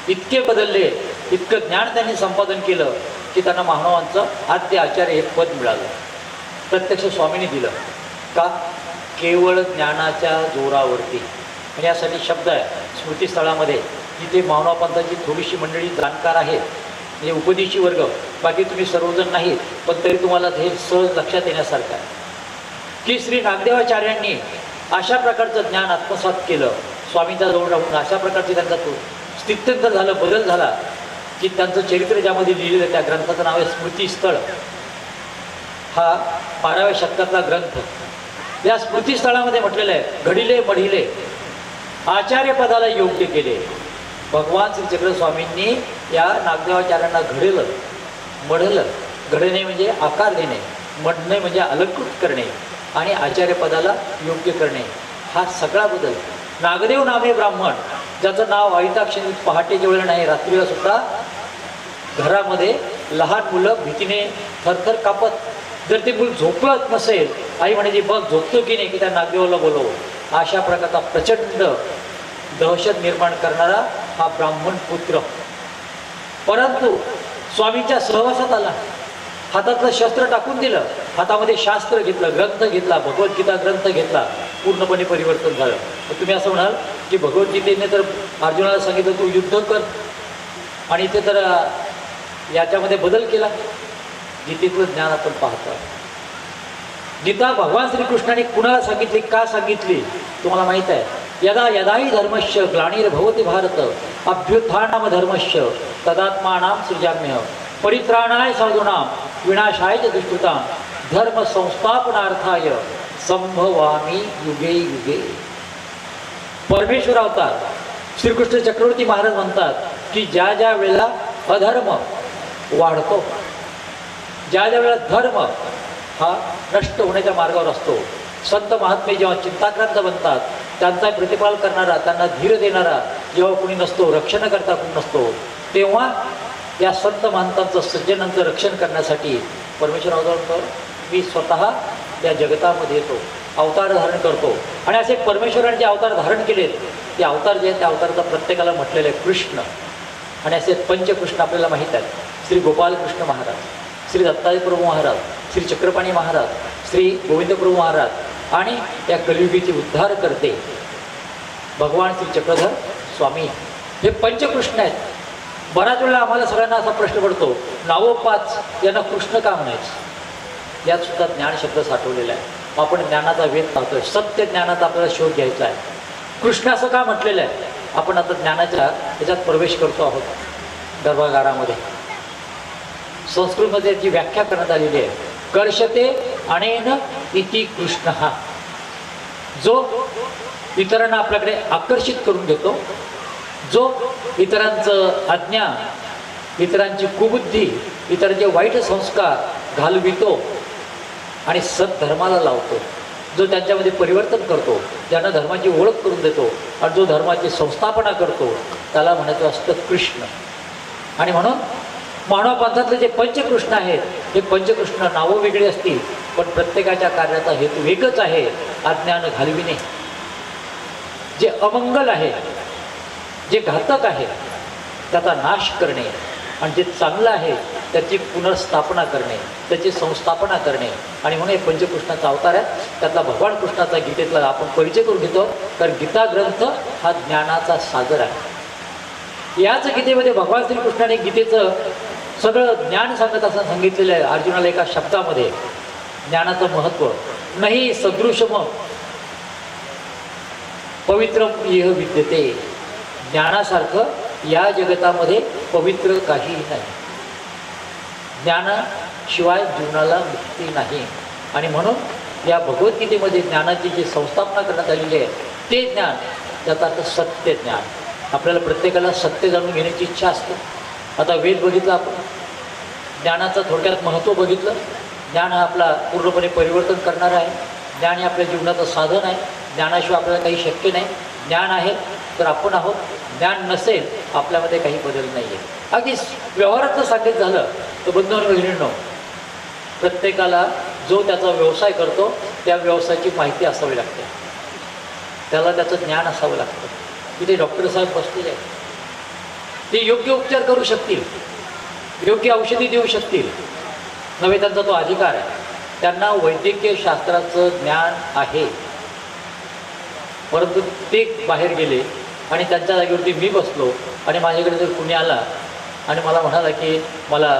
इतके बदलले, इतकं ज्ञान त्यांनी संपादन केलं की त्यांना महानुभावांचं आद्य आचार्य हे पद मिळालं. प्रत्यक्ष स्वामींनी दिलं. का? केवळ ज्ञानाच्या जोरावरती. आणि यासाठी शब्द आहे स्मृतीस्थळामध्ये. इथे महानुभावांची थोडीशी मंडळी जाणकार आहेत, म्हणजे उपदेशी वर्ग, बाकी तुम्ही सर्वजण नाहीत, पण तरी तुम्हाला हे सहज लक्षात येण्यासारखं आहे की श्री नागदेवाचार्यांनी अशा प्रकारचं ज्ञान आत्मसात केलं. स्वामींच्या जवळ राहून अशा प्रकारचे त्यांचा तो स्थित्यंतर झालं, बदल झाला की त्यांचं चरित्र ज्यामध्ये लिहिलेलं त्या ग्रंथाचं नाव आहे स्मृतीस्थळ. हा 12व्या शतकातला ग्रंथ. या स्मृतीस्थळामध्ये म्हटलेलं आहे, घडिले मढिले आचार्य पदाला योग्य केले. भगवान श्री चक्र स्वामींनी या नागदेवाचार्यांना घडलं, मढलं. घडणे म्हणजे आकार देणे, मढणे म्हणजे अलंकृत करणे आणि आचार्यपदाला योग्य करणे. हा सगळा बदल नागदेव नामे ब्राह्मण, ज्याचं नाव आयताक्षरी पहाटेच्या वेळेला नाही, रात्रीला सुद्धा घरामध्ये लहान मुलं भीतीने थरथर कापत. जर ते मूल झोपत नसेल, आई म्हणायची बघ झोपतो की नाही, की त्या नागदेवाला बोलव. अशा प्रकारचा प्रचंड दहशत निर्माण करणारा हा ब्राह्मण पुत्र. परंतु स्वामींच्या सहवासात आला, हातातलं शस्त्र टाकून दिलं, हातामध्ये शास्त्र घेतलं, ग्रंथ घेतला, भगवद्गीता ग्रंथ घेतला, पूर्णपणे परिवर्तन झालं. तर तुम्ही असं म्हणाल की भगवद्गीतेने तर अर्जुनाला सांगितलं तू युद्ध कर, आणि इथे तर याच्यामध्ये बदल केला. गीतेतलं ज्ञान आपण पाहतो. गीता भगवान श्रीकृष्णाने कुणाला सांगितली, का सांगितली तुम्हाला माहीत आहे. यदा यदाही धर्मस्य ग्लानिर्भवति भारत अभ्युत्थानम धर्मस्य तदात्मानां सृजाम्यहं परित्राणाय साधूनां विनाशाय च दुष्कृतां धर्म संस्थापनार्थाय संभवामी युगे युगे. परमेश्वर अवतार श्रीकृष्ण चक्रवर्ती महाराज म्हणतात की ज्या ज्या वेळेला अधर्म वाढतो, ज्या ज्या वेळेला धर्म हा नष्ट होण्याच्या मार्गावर असतो, संत महात्मे जेव्हा चिंताक्रांत बनतात, त्यांचा प्रतिपाल करणारा, त्यांना धीर देणारा जेव्हा कोणी नसतो, रक्षण करता कोणी नसतो, तेव्हा या संत महंतांचं, सज्जनांचं रक्षण करण्यासाठी परमेश्वर अवतार मी स्वतः या जगतामध्ये येतो, अवतार धारण करतो. आणि असे परमेश्वराने जे अवतार धारण केलेत, ते अवतार जे आहेत त्या अवताराचा प्रत्येकाला म्हटलेलं आहे कृष्ण. आणि असे पंचकृष्ण आपल्याला माहीत आहेत. श्री गोपालकृष्ण महाराज, श्री दत्ताजी प्रभू महाराज, श्री चक्रपाणी महाराज, श्री गोविंद प्रभू महाराज आणि या कलियुगीचे उद्धार करते भगवान श्री चक्रधर स्वामी. हे पंचकृष्ण आहेत. बऱ्याच वेळा आम्हाला सगळ्यांना असा प्रश्न पडतो, नावोपाच यांना कृष्ण का म्हणायचं. यात सुद्धा ज्ञान शब्द साठवलेला आहे. आपण ज्ञानाचा वेध पाहतोय, सत्य ज्ञानाचा आपल्याला शोध घ्यायचा आहे. कृष्ण असं का म्हटलेलं आहे. आपण आता ज्ञानाच्या त्याच्यात प्रवेश करतो आहोत गर्भागारामध्ये. संस्कृतमध्ये जी व्याख्या करण्यात आलेली आहे, कर्षते अनेन इति कृष्ण. हा जो इतरांना आपल्याकडे आकर्षित करून घेतो, जो इतरांचं अज्ञान, इतरांची कुबुद्धी, इतरांचे वाईट संस्कार घालवितो आणि सद्धर्माला लावतो, जो त्यांच्यामध्ये परिवर्तन करतो, ज्यांना धर्माची ओळख करून देतो आणि जो धर्माची संस्थापना करतो, त्याला म्हणायचं असतं कृष्ण. आणि म्हणून मानव पंथातले जे पंचकृष्ण आहेत, हे पंचकृष्ण नावं वेगळी असतील, पण प्रत्येकाच्या कार्याचा हेतू एकच आहे, अज्ञान घालविणे. जे अमंगल आहे, जे घातक आहे, त्याचा नाश करणे, आणि जे चांगलं आहे त्याची पुनर्स्थापना करणे, त्याची संस्थापना करणे. आणि म्हणून हे पंचकृष्णाचा अवतार आहे. त्यातला भगवान कृष्णाचा गीतेतला आपण परिचय करून घेतो. तर गीता ग्रंथ हा ज्ञानाचा सागर आहे. याच गीतेमध्ये भगवान श्रीकृष्णाने गीतेचं सगळं ज्ञान सांगत असं सांगितलेलं आहे. अर्जुनाला एका शब्दामध्ये ज्ञानाचं महत्त्व, नाही सदृशम पवित्रम इह विद्यते. ज्ञानासारखं या जगतामध्ये पवित्र काहीही नाही. ज्ञानाशिवाय जीवनाला मुक्ती नाही. आणि म्हणून या भगवद्गीतेमध्ये ज्ञानाची जी संस्थापना करण्यात आलेली आहे, ते ज्ञान, त्याचा अर्थ सत्य ज्ञान. आपल्याला प्रत्येकाला सत्य जाणून घेण्याची इच्छा असते. आता वेद बघितला आपण, ज्ञानाचं थोडक्यात महत्त्व बघितलं. ज्ञान हा आपला पूर्णपणे परिवर्तन करणारा आहे. ज्ञान हे आपल्या जीवनाचं साधन आहे. ज्ञानाशिवाय आपल्याला काही शक्य नाही. ज्ञान आहे तर आपण आहोत, ज्ञान नसेल आपल्यामध्ये काही बदल नाही आहे. अगदी व्यवहाराचं सांगायचं झालं तर बंधूंनो बहिणींनो, प्रत्येकाला जो त्याचा व्यवसाय करतो त्या व्यवसायाची माहिती असावी लागते, त्याला त्याचं ज्ञान असावं लागतं. इथे डॉक्टर साहेब बसलेले आहेत, ते योग्य उपचार करू शकतील, योग्य औषधी देऊ शकतील, नव्हे त्यांचा तो अधिकार आहे. त्यांना वैद्यकीय शास्त्राचं ज्ञान आहे. परंतु ते बाहेर गेले आणि त्यांच्या जागेवरती मी बसलो आणि माझ्याकडे जर कुणी आला आणि मला म्हणाला की मला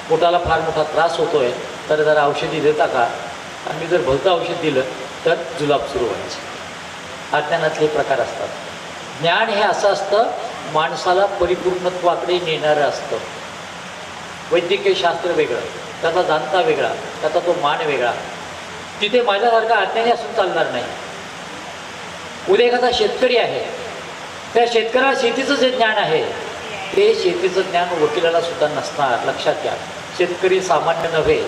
पोटाला फार मोठा त्रास होतो आहे, तर जरा औषधी देता का, आणि मी जर भलतं औषध दिलं तर जुलाब सुरू व्हायचे. अज्ञानातले प्रकार असतात. ज्ञान हे असं असतं, माणसाला परिपूर्णत्वाकडे नेणारं असतं. वैद्यकीय शास्त्र वेगळं, त्याचा जाणता वेगळा, त्याचा तो मान वेगळा. तिथे माझ्यासारखा अज्ञानी असून चालणार नाही. उद्या एखादा शेतकरी आहे, त्या शेतकऱ्याला शेतीचं जे ज्ञान आहे ते शेतीचं ज्ञान वकिलाला सुद्धा नसणार. लक्षात घ्या, शेतकरी सामान्य नव्हे.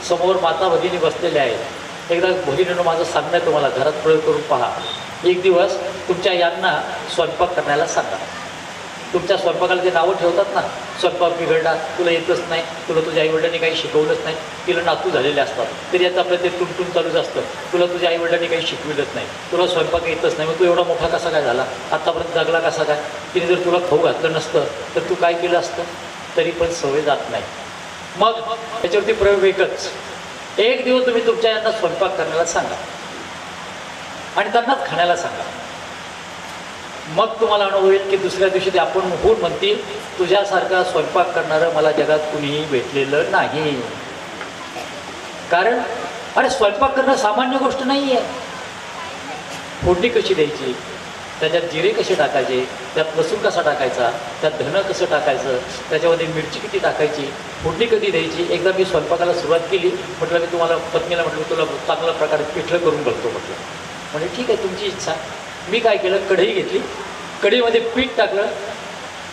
समोर माता भगिनी बसलेल्या आहेत. एकदा भगिनीनं माझं सांगणं आहे तुम्हाला, घरात प्रयोग करून पहा. एक दिवस तुमच्या यांना स्वयंपाक करण्याला सांगा. तुमच्या स्वयंपाकाला जे नावं ठेवतात ना, स्वयंपाक बिघडला, तुला येतच नाही, तुला तुझ्या आईवडिलांनी काही शिकवलंच नाही, तिला नातू झालेले असतात तरी आता आपलं ते टुनटुन चालूच असतं, तुला तुझ्या आईवडिलांनी काही शिकविलंच नाही, तुला स्वयंपाक येतच नाही, मग तू एवढा मोठा कसा काय झाला, आत्तापर्यंत जगला कसा काय, तिने जर तुला खाऊ घातलं नसतं तर तू काय केलं असतं. तरी पण सवय जात नाही. मग त्याच्यावरती प्रयोग एकच, एक दिवस तुम्ही तुमच्या यांना स्वयंपाक करण्याला सांगा आणि त्यांनाच खाण्याला सांगा. मग तुम्हाला अनुभव येईल की दुसऱ्या दिवशी ते आपण होऊन म्हणतील, तुझ्यासारखा स्वयंपाक करणारं मला जगात कुणीही भेटलेलं नाही. कारण अरे स्वयंपाक करणं सामान्य गोष्ट नाही आहे. फोडणी कशी द्यायची, त्याच्यात जिरे कसे टाकायचे, त्यात लसूण कसा टाकायचा, त्यात धनं कसं टाकायचं, त्याच्यामध्ये मिरची किती टाकायची, फोडणी कधी द्यायची. एकदा मी स्वयंपाकाला सुरुवात केली, म्हटलं मी तुम्हाला पत्नीला म्हटलं तुला चांगल्या प्रकारे पिठलं करून बघतो म्हटलं. म्हणजे ठीक आहे तुमची इच्छा. मी काय केलं, कढई घेतली, कढईमध्ये पीठ टाकलं,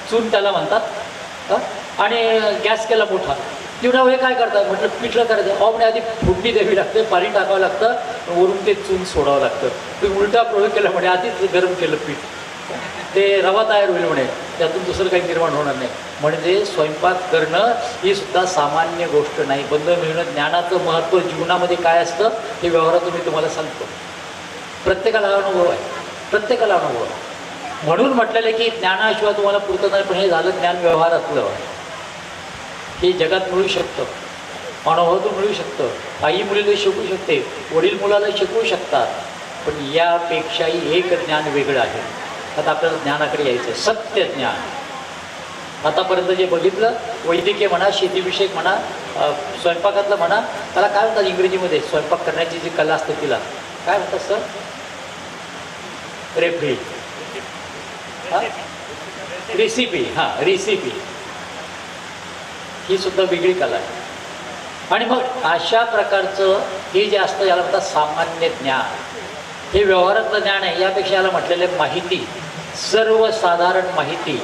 चून त्याला म्हणतात, आणि गॅस केला मोठा. तेवढ्या वेळ काय करतात म्हटलं पिठलं करायचं. म्हणजे आधी फोडणी द्यावी लागते, पाणी टाकावं लागतं, वरून ते चून सोडावं लागतं. तुम्ही उलटा प्रयोग केला म्हणे, आधीच गरम केलं पीठ, ते रवा तयार होईल म्हणे, त्यातून दुसरं काही निर्माण होणार नाही. म्हणजे स्वयंपाक करणं ही सुद्धा सामान्य गोष्ट नाही. बंधू मिळणं, ज्ञानाचं महत्त्व जीवनामध्ये काय असतं हे व्यवहारातून मी तुम्हाला सांगतो. प्रत्येकाला अनुभव आहे, प्रत्येकाला अनुभव आहे. म्हणून म्हटलेलं की ज्ञानाशिवाय तुम्हाला पुरतं नाही, पण हे झालं ज्ञान व्यवहारातलं. हे जगात मिळू शकतं, अनुभवातून मिळू शकतं. आई मुलीला शिकवू शकते, वडील मुलाला शिकवू शकतात, पण यापेक्षाही एक ज्ञान वेगळं आहे. आता आपल्याला ज्ञानाकडे यायचं आहे, सत्य ज्ञान. आतापर्यंत जे बघितलं, वैद्यकीय म्हणा, शेतीविषयक म्हणा, स्वयंपाकातलं म्हणा, त्याला काय म्हणतात इंग्रजीमध्ये, स्वयंपाक करण्याची जी कला असते तिला काय म्हणतात सर? Referee, recipe. हां, रेसिपी ही सुद्धा वेगळी कला आहे. आणि मग अशा प्रकारचं हे जे असतं याला म्हणतात सामान्य ज्ञान. हे व्यवहारातलं ज्ञान आहे. यापेक्षा याला म्हटलेलं आहे माहिती, सर्वसाधारण माहिती.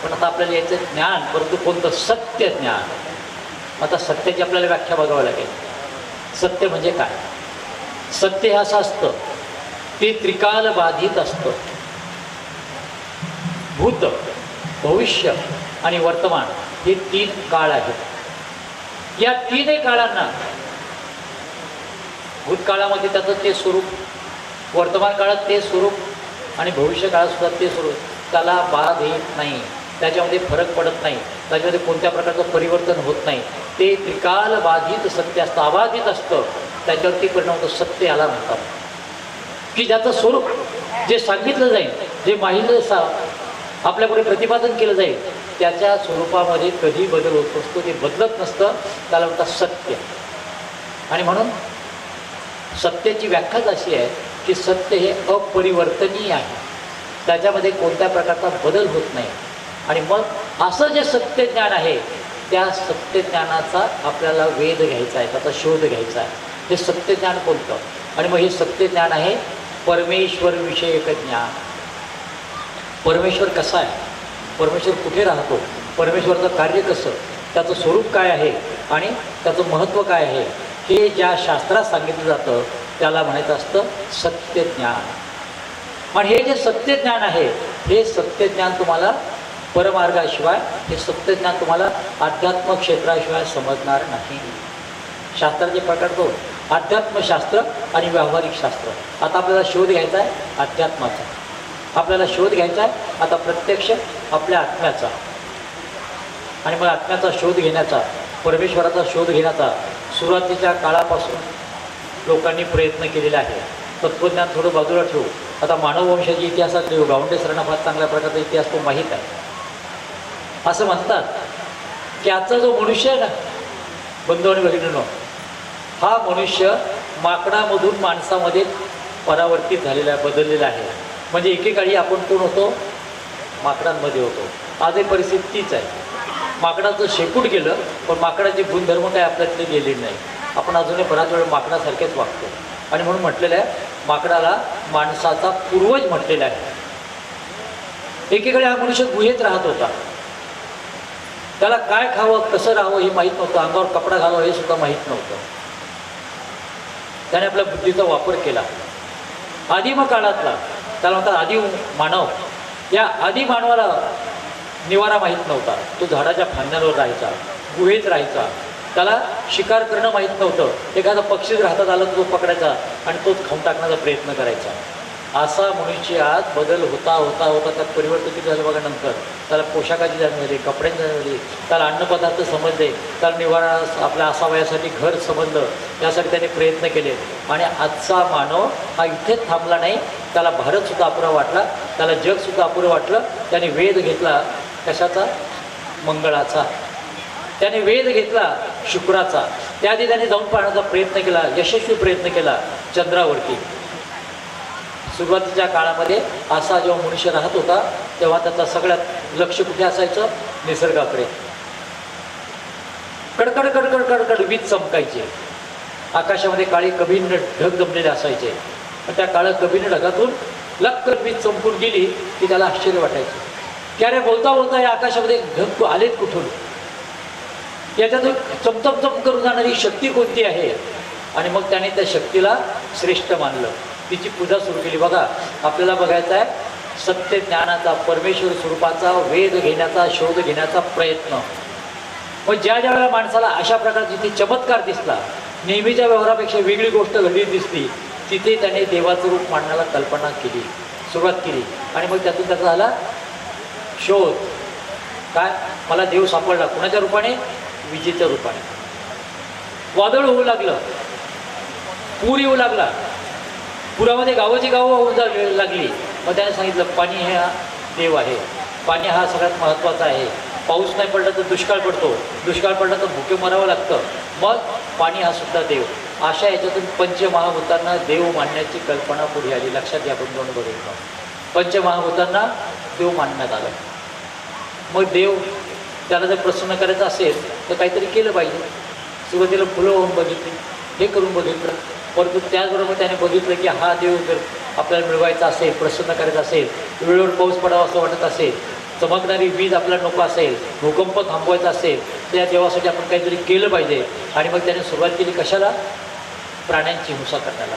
पण आता आपल्याला याचं ज्ञान, परंतु कोणतं? सत्य ज्ञान. आता सत्याची आपल्याला व्याख्या बघावं लागेल. सत्य म्हणजे काय? सत्य हे असं असतं, ते त्रिकाल बाधित असतं. भूत, भविष्य आणि वर्तमान हे तीन काळ आहेत. या तीनही काळांना, भूतकाळामध्ये त्याचं ते स्वरूप, वर्तमान काळात ते स्वरूप आणि भविष्य काळात सुद्धा ते स्वरूप, त्याला बाध येत नाही, त्याच्यामध्ये फरक पडत नाही, त्याच्यामध्ये कोणत्या प्रकारचं परिवर्तन होत नाही. ते त्रिकाल बाधित सत्य असतं, अबाधित असतं. त्याच्यावरती परिणाम होतो. सत्य याला म्हणतात की ज्याचं स्वरूप, जे सांगितलं जाईल, जे माहिती आपल्यापुढे प्रतिपादन केलं जाईल, त्याच्या स्वरूपामध्ये कधी बदल होत नसतो, ते बदलत नसतं. त्याला म्हणतात सत्य. आणि म्हणून सत्याची व्याख्याच अशी आहे की सत्य हे अपरिवर्तनीय आहे, त्याच्यामध्ये कोणत्या प्रकारचा बदल होत नाही. आणि मग असं जे सत्य ज्ञान आहे, त्या सत्य ज्ञानाचा आपल्याला वेध घ्यायचा आहे, त्याचा शोध घ्यायचा आहे. हे सत्य ज्ञान कोणतं? आणि मग हे सत्य ज्ञान आहे परमेश्वर विषयक ज्ञान. परमेश्वर कसा आहे, परमेश्वर कुठे राहतो, परमेश्वराचं कार्य कसं, त्याचं स्वरूप काय आहे आणि त्याचं महत्त्व काय आहे, हे ज्या शास्त्रात सांगितलं जातं त्याला म्हणायचं असतं सत्यज्ञान. आणि हे जे सत्यज्ञान आहे, हे सत्यज्ञान तुम्हाला परमार्गाशिवाय, हे सत्यज्ञान तुम्हाला अध्यात्म क्षेत्राशिवाय समजणार नाही. शास्त्राचे प्रकार दोन, अध्यात्मशास्त्र आणि व्यावहारिक शास्त्र. आता आपल्याला शोध घ्यायचा आहे अध्यात्माचा, आपल्याला शोध घ्यायचा आहे आता प्रत्यक्ष आपल्या आत्म्याचा. आणि मग आत्म्याचा शोध घेण्याचा, परमेश्वराचा शोध घेण्याचा सुरुवातीच्या काळापासून लोकांनी प्रयत्न केलेला आहे. तत्त्वज्ञान थोडं बाजूला ठेवू, आता मानववंशाच्या इतिहासात देऊ, गावंडे सरांना फार चांगल्या प्रकारचा इतिहास तो माहीत आहे. असं म्हणतात की आजचा जो मनुष्य आहे ना बंधू आणि भगिनींनो, हा मनुष्य माकडामधून माणसामध्ये परावर्तित झालेला आहे, बदललेला आहे. म्हणजे एकेकाळी आपण कोण होतो? माकडांमध्ये होतो. आजही परिस्थिती तीच आहे. माकडाचं शेपूट गेलं, पण माकडाचे गुणधर्म काय आपल्यातले गेले नाही. आपण अजूनही बराच वेळ माकडासारखेच वागतो. आणि म्हणून म्हटलेलं आहे माकडाला माणसाचा पूर्वज म्हटलेला आहे. एकीकडे हा मनुष्य गुहेत राहत होता. त्याला काय खावं कसं राहावं हे माहीत नव्हतं, अंगावर कपडा घालावं हे सुद्धा माहीत नव्हतं. त्याने आपल्या बुद्धीचा वापर केला. आदिम काळातला त्याला म्हणतात आदिम मानव, या आदि मानवाला निवारा माहीत नव्हता. तो झाडाच्या फांद्यांवर राहायचा, गुहेत राहायचा. त्याला शिकार करणं माहीत नव्हतं. एखादा पक्षी जर हातात आला तर तो पकडायचा आणि तोच खाऊन टाकण्याचा प्रयत्न करायचा. असा मनुष्यात बदल होता होता होता त्यात परिवर्तन किती झालं बघा. नंतर त्याला पोशाखाची जाणीव झाली, कपड्यांची जाणीव झाली, त्याला अन्नपदार्थ समजले, त्याला निवारा आपल्या असावयासाठी घर समजलं. यासाठी त्याने प्रयत्न केले. आणि आजचा मानव हा इथेच थांबला नाही. त्याला भारतसुद्धा अपुरा वाटला, त्याला जगसुद्धा अपुरं वाटलं. त्याने वेध घेतला कशाचा? मंगळाचा. त्याने वेध घेतला शुक्राचा. त्याआधी त्याने जाऊन पाहण्याचा प्रयत्न केला, यशस्वी प्रयत्न केला चंद्रावरती. सुरुवातीच्या काळामध्ये असा जेव्हा मनुष्य राहत होता तेव्हा त्याचा सगळ्यात लक्ष कुठे असायचं? निसर्गाकडे. कडकड कडकड कडकड वीज चमकायची. आकाशामध्ये काळी कभिन्न ढग जमलेले असायचे. पण त्या काळ्या कभिन्न ढगातून लक्क वीज चमकून गेली की त्याला आश्चर्य वाटायचं की अरे बोलता बोलता या आकाशामध्ये ढग आलेत कुठून? याच्यातून चमचमचम करून जाणारी शक्ती कोणती आहे? आणि मग त्याने त्या शक्तीला श्रेष्ठ मानलं, तिची पूजा सुरू केली. बघा, आपल्याला बघायचा आहे सत्य ज्ञानाचा, परमेश्वर स्वरूपाचा वेध घेण्याचा, शोध घेण्याचा प्रयत्न. मग ज्या ज्या वेळेला माणसाला अशा प्रकारची ती चमत्कार दिसला, नेहमीच्या व्यवहारापेक्षा वेगळी गोष्ट घडली दिसली, तिथे त्याने देवाचं रूप मांडण्याला कल्पना केली, सुरुवात केली. आणि मग त्यातून त्याचा झाला शोध. काय? मला देव सापडला. कुणाच्या रूपाने? विजेच्या रूपाने. वादळ होऊ लागलं, पूर येऊ लागला, पुरामध्ये गावाची गावं होऊन लागली. मग त्याने सांगितलं पाणी हे हा देव आहे, पाणी हा सगळ्यात महत्त्वाचा आहे. पाऊस नाही पडला तर दुष्काळ पडतो, दुष्काळ पडला तर भुके मरावं लागतं, मग पाणी हा सुद्धा देव. अशा याच्यातून पंचमहाभूतांना देव मानण्याची कल्पना पुढे आली. लक्षात घ्या, आपण दोन बघितलं, पंचमहाभूतांना देव मानण्यात आलं. मग देव त्याला जर प्रसन्न करायचं असेल तर काहीतरी केलं पाहिजे. सुरुवातीला फुलं होऊन बघितली, हे करून बघितलं, परंतु त्याचबरोबर त्याने बघितलं की हा देव जर आपल्याला मिळवायचा असेल, प्रसन्न करायचा असेल, वेळेवर पाऊस पडावा असं वाटत असेल, चमकणारी वीज आपल्याला नको असेल, भूकंप थांबवायचा असेल, त्या देवासाठी आपण काहीतरी केलं पाहिजे. आणि मग त्याने सुरुवात केली कशाला? प्राण्यांची हिंसा करण्याला.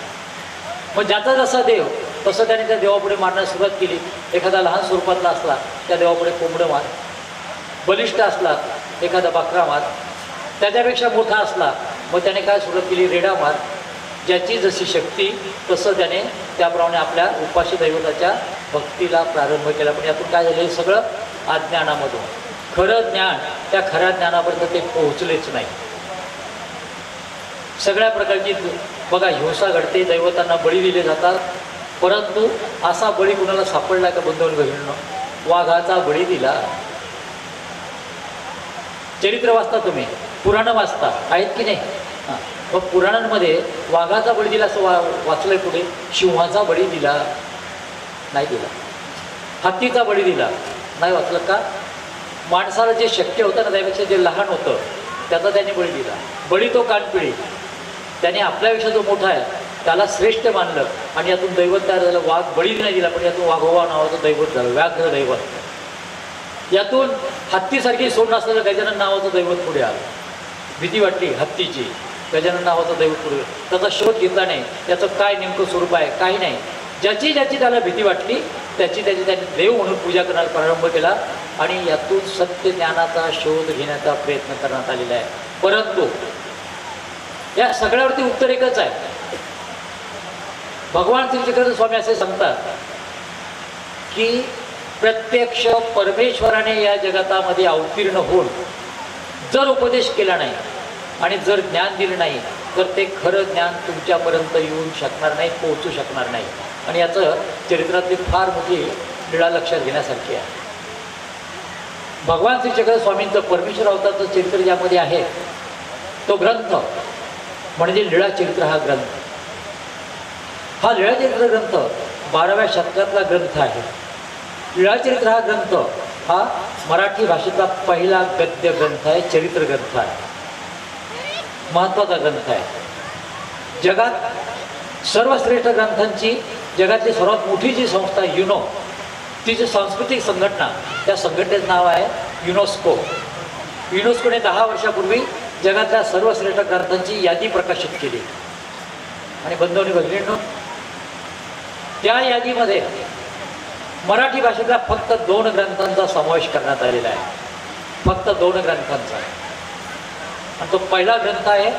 मग ज्याचा जसा देव तसं त्याने त्या देवापुढे मारण्यास सुरुवात केली. एखादा लहान स्वरूपातला असला त्या देवापुढे कोंबडं मार, बलिष्ठ असला एखादा बकरा मार, त्याच्यापेक्षा मोठा असला मग त्याने काय सुरुवात केली? रेडा मार. ज्याची जशी शक्ती तसं त्याने त्याप्रमाणे आपल्या उपास्य दैवताच्या भक्तीला प्रारंभ केला. पण यातून काय झालं? हे सगळं अज्ञानामधून. खरं ज्ञान, त्या खऱ्या ज्ञानापर्यंत ते पोहोचलेच नाही. सगळ्या प्रकारची बघा हिंसा घडते, दैवतांना बळी दिले जातात, परंतु असा बळी कुणाला सापडला का? बंधून बहिणींनो, वाघाचा बळी दिला. चरित्र वाचता तुम्ही, पुराणं वाचता, आहेत की नाही? हां, मग पुराणांमध्ये वाघाचा बळी दिला असं वाचलंय पुढे? सिंहाचा बळी दिला नाही दिला. हत्तीचा बळी दिला नाही वाचलं का? माणसाला जे शक्य होतं ना त्यापेक्षा जे लहान होतं त्याचा त्याने बळी दिला. बळी तो कानपिळी. त्याने आपल्यापेक्षा जो मोठा आहे त्याला श्रेष्ठ मानलं आणि यातून दैवत तयार झालं. वाघ बळी नाही दिला पण यातून वाघोबा नावाचं दैवत झालं, व्याघ्र दैवत. यातून हत्तीसारखी सोड नसलेलं गजानन नावाचं दैवत पुढे आलं. भीती वाटली हत्तीची, गजानन नावाचं दैवत पुढे. त्याचा शोध घेतला नाही, त्याचं काय नेमकं स्वरूप आहे काही नाही. ज्याची ज्याची त्याला भीती वाटली त्याची त्याने देव म्हणून पूजा करण्याला प्रारंभ केला आणि यातून सत्य ज्ञानाचा शोध घेण्याचा प्रयत्न करण्यात आलेला आहे. परंतु या सगळ्यावरती उत्तर एकच आहे. भगवान श्रीचक्र स्वामी असे सांगतात की प्रत्यक्ष परमेश्वराने या जगतामध्ये अवतीर्ण होऊन जर उपदेश केला नाही आणि जर ज्ञान दिलं नाही तर ते खरं ज्ञान तुमच्यापर्यंत येऊन शकणार नाही, पोहोचू शकणार नाही. आणि याचं चरित्रातली फार मोठी लीळा लक्षात घेण्यासारखी आहे. भगवान श्रीचक्र स्वामींचं परमेश्वर अवतारचं चरित्र ज्यामध्ये आहे तो ग्रंथ म्हणजे लीळा चरित्र हा ग्रंथ. हा लीळा चरित्र ग्रंथ 12व्या शतकातला ग्रंथ आहे. लीळा चरित्र हा ग्रंथ हा मराठी भाषेतला पहिला गद्य ग्रंथ आहे, चरित्र ग्रंथ आहे, महत्त्वाचा ग्रंथ आहे. जगात सर्वश्रेष्ठ ग्रंथांची जगातली सर्वात मोठी जी संस्था युनो ती जी सांस्कृतिक संघटना, त्या संघटनेचं नाव आहे युनेस्को. युनेस्कोने 10 वर्षापूर्वी जगातल्या सर्वश्रेष्ठ ग्रंथांची यादी प्रकाशित केली. आणि बंधू आणि भगिनींनो, त्या यादीमध्ये मराठी भाषेतल्या फक्त 2 ग्रंथांचा समावेश करण्यात आलेला आहे. फक्त 2 ग्रंथांचा. आणि तो पहिला ग्रंथ आहे,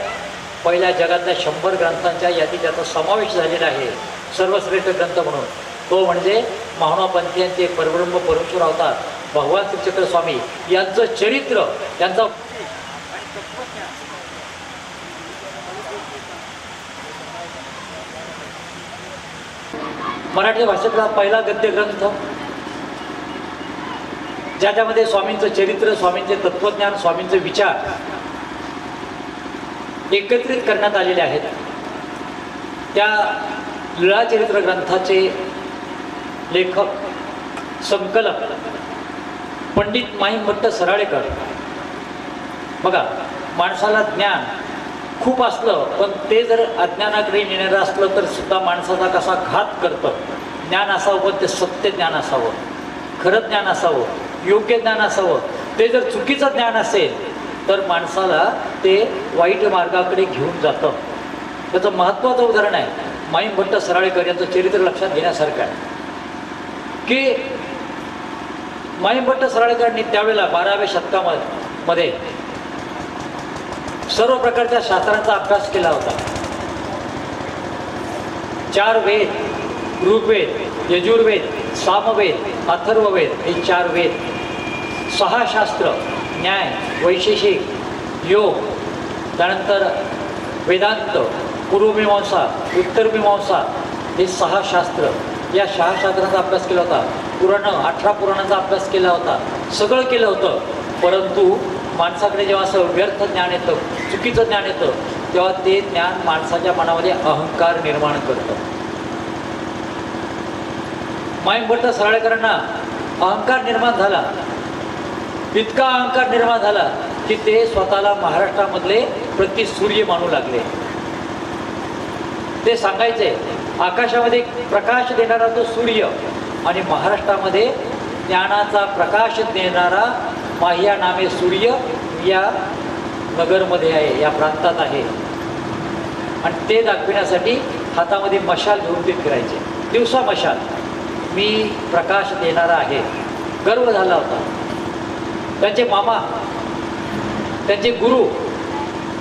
पहिल्या जगातल्या 100 ग्रंथांच्या यादीत त्याचा समावेश झालेला आहे सर्वश्रेष्ठ ग्रंथ म्हणून. तो म्हणजे महानुभावपंथीयांचे परब्रह्म परमेश्वर अवतार भगवान श्रीचक्र स्वामी यांचं चरित्र, यांचा मराठी भाषेतला पहिला गद्य ग्रंथ, ज्याच्यामध्ये स्वामींचं चरित्र, स्वामींचे तत्वज्ञान, स्वामींचे विचार एकत्रित करण्यात आलेले आहेत. त्या लीळाचरित्र ग्रंथाचे लेखक, संकलक पंडित माहिमभट्ट सराळेकर. बघा, माणसाला ज्ञान खूप असलं पण ते जर अज्ञानाकडे नेणारं असलं तर सुद्धा माणसाचा कसा घात करतं. ज्ञान असावं पण ते सत्य ज्ञान असावं, खरं ज्ञान असावं, योग्य ज्ञान असावं. ते जर चुकीचं ज्ञान असेल तर माणसाला ते वाईट मार्गाकडे घेऊन जातं. त्याचं महत्त्वाचं उदाहरण आहे माहिमभट्ट सराळेकर यांचं चरित्र लक्षात घेण्यासारखं आहे की माहिमभट्ट सराळेकरांनी त्यावेळेला 12व्या शतकामध्ये सर्व प्रकारच्या शास्त्रांचा अभ्यास केला होता. 4 वेद, ऋग्वेद, यजुर्वेद, सामवेद, अथर्ववेद हे 4 वेद, 6 शास्त्र, न्याय, वैशेषिक, योग, त्यानंतर वेदांत, पूर्वमीमांसा, उत्तरमीमांसा हे 6 शास्त्र. या 6 शास्त्रांचा अभ्यास केला होता. पुराणं, 18 पुराणांचा अभ्यास केला होता. सगळं केलं होतं. परंतु माणसाकडे जेव्हा असं व्यर्थ ज्ञान येतं, चुकीचं ज्ञान येतं, तेव्हा ते ज्ञान माणसाच्या मनामध्ये अहंकार निर्माण करतं. माहिमभट्ट सराळेकरांना अहंकार निर्माण झाला. इतका अहंकार निर्माण झाला की ते स्वतःला महाराष्ट्रामधले प्रतिसूर्य मानू लागले. ते सांगायचे, आकाशामध्ये प्रकाश देणारा तो सूर्य आणि महाराष्ट्रामध्ये ज्ञानाचा प्रकाश देणारा माह्या नामे सूर्य या नगरमध्ये आहे, या प्रांतात आहे. आणि ते दाखविण्यासाठी हातामध्ये मशाल घेऊन ते फिरायचे. दिवसा मशाल, मी प्रकाश देणारा आहे. गर्व झाला होता. त्यांचे मामा, त्यांचे गुरु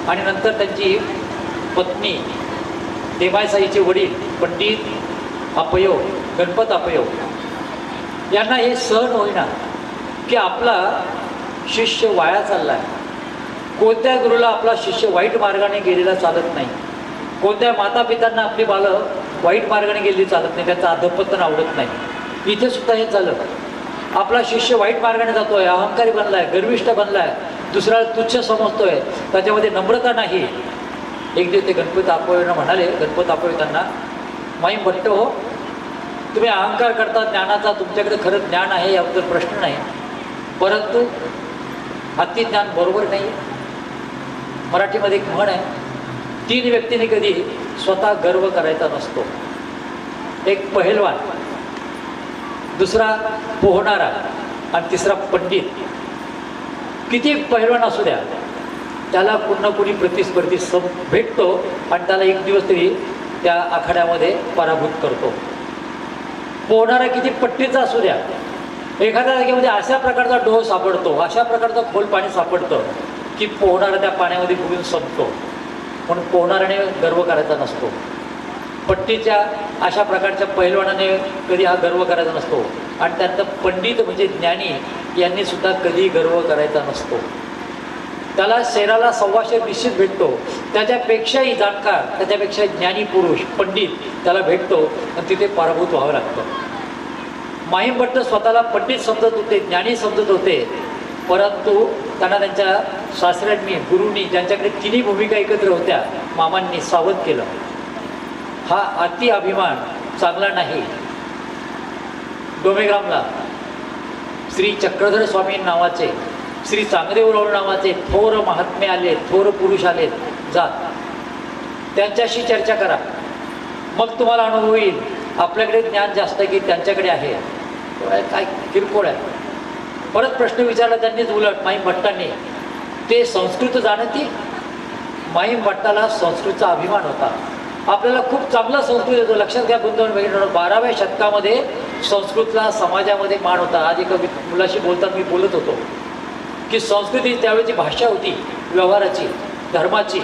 आणि नंतर त्यांची पत्नी, देवायसाईचे वडील पंडित अपयव, गणपत अपयव यांना हे सहन होईना की आपला शिष्य वाया चालला आहे. कोणत्या गुरुला आपला शिष्य वाईट मार्गाने गेलेला चालत नाही. कोणत्या मातापित्यांना आपली बालं वाईट मार्गाने गेलेली चालत नाही, त्यांचं अधपतन आवडत नाही. इथे सुद्धा हे झालं. आपला शिष्य वाईट मार्गाने जातोय, अहंकारी बनला आहे, गर्विष्ठ बनला आहे, दुसऱ्याला तुच्छ समजतोय, त्याच्यामध्ये नम्रता नाही. एक दिवस ते गणपत अपयवांना म्हणाले, गणपत अपयव त्यांना, माहिमभट्ट हो, तुम्ही अहंकार करता ज्ञानाचा, तुमच्याकडे खरं ज्ञान आहे याबद्दल प्रश्न नाही, परंतु अतिज्ञान बरोबर नाही. मराठीमध्ये एक म्हण आहे, 3 व्यक्तीने कधी स्वतः गर्व करायचा नसतो. एक पहिलवान, दुसरा पोहणारा आणि तिसरा पंडित. किती पहिलवान असू द्या, त्याला कुणा कुणी प्रतिस्पर्धी भेटतो आणि त्याला एक दिवस तरी त्या आखाड्यामध्ये पराभूत करतो. पोहणारा किती पट्टीचा असू द्या, एखाद्या जागेमध्ये अशा प्रकारचा डोह सापडतो, अशा प्रकारचं खोल पाणी सापडतं की पोहणारा त्या पाण्यामध्ये बुडून संपतो. म्हणून पोहणाऱ्याने गर्व करायचा नसतो. पट्टीच्या अशा प्रकारच्या पैलवानाने कधी हा गर्व करायचा नसतो. आणि त्यातलं पंडित म्हणजे ज्ञानी यांनी सुद्धा कधी गर्व करायचा नसतो. त्याला शरीराला सव्वाशे निश्चित भेटतो, त्याच्यापेक्षाही जाणकार, त्याच्यापेक्षा ज्ञानी पुरुष पंडित त्याला भेटतो आणि तिथे पराभूत व्हावं लागतं. माहिमभट्ट स्वतःला पंडित समजत होते, ज्ञानी समजत होते, परंतु त्यांना त्यांच्या सासऱ्यांनी, गुरूंनी, ज्यांच्याकडे 3 भूमिका एकत्र होत्या, मामांनी सावध केलं. हा अति अभिमान चांगला नाही. डोमेग्रामला श्री चक्रधर स्वामी नावाचे, श्री चांगदेवराव नावाचे थोर महात्मे आले, थोर पुरुष आले, जात त्यांच्याशी चर्चा करा, मग तुम्हाला अनुभव येईल आपल्याकडे ज्ञान जास्त की त्यांच्याकडे आहे. काय किरकोळ आहे. परत प्रश्न विचारला त्यांनीच उलट माहीम भट्टांनी, ते संस्कृत जाणती. माहीम भट्टाला संस्कृतचा अभिमान होता. आपल्याला खूप चांगला संस्कृत येतो. लक्षात घ्या गुंतवणूक वगैरे 12व्या शतकामध्ये संस्कृतला समाजामध्ये मान होता. आज एका मुलाशी बोलताना मी बोलत होतो की संस्कृत ही त्यावेळेची भाषा होती, व्यवहाराची, धर्माची,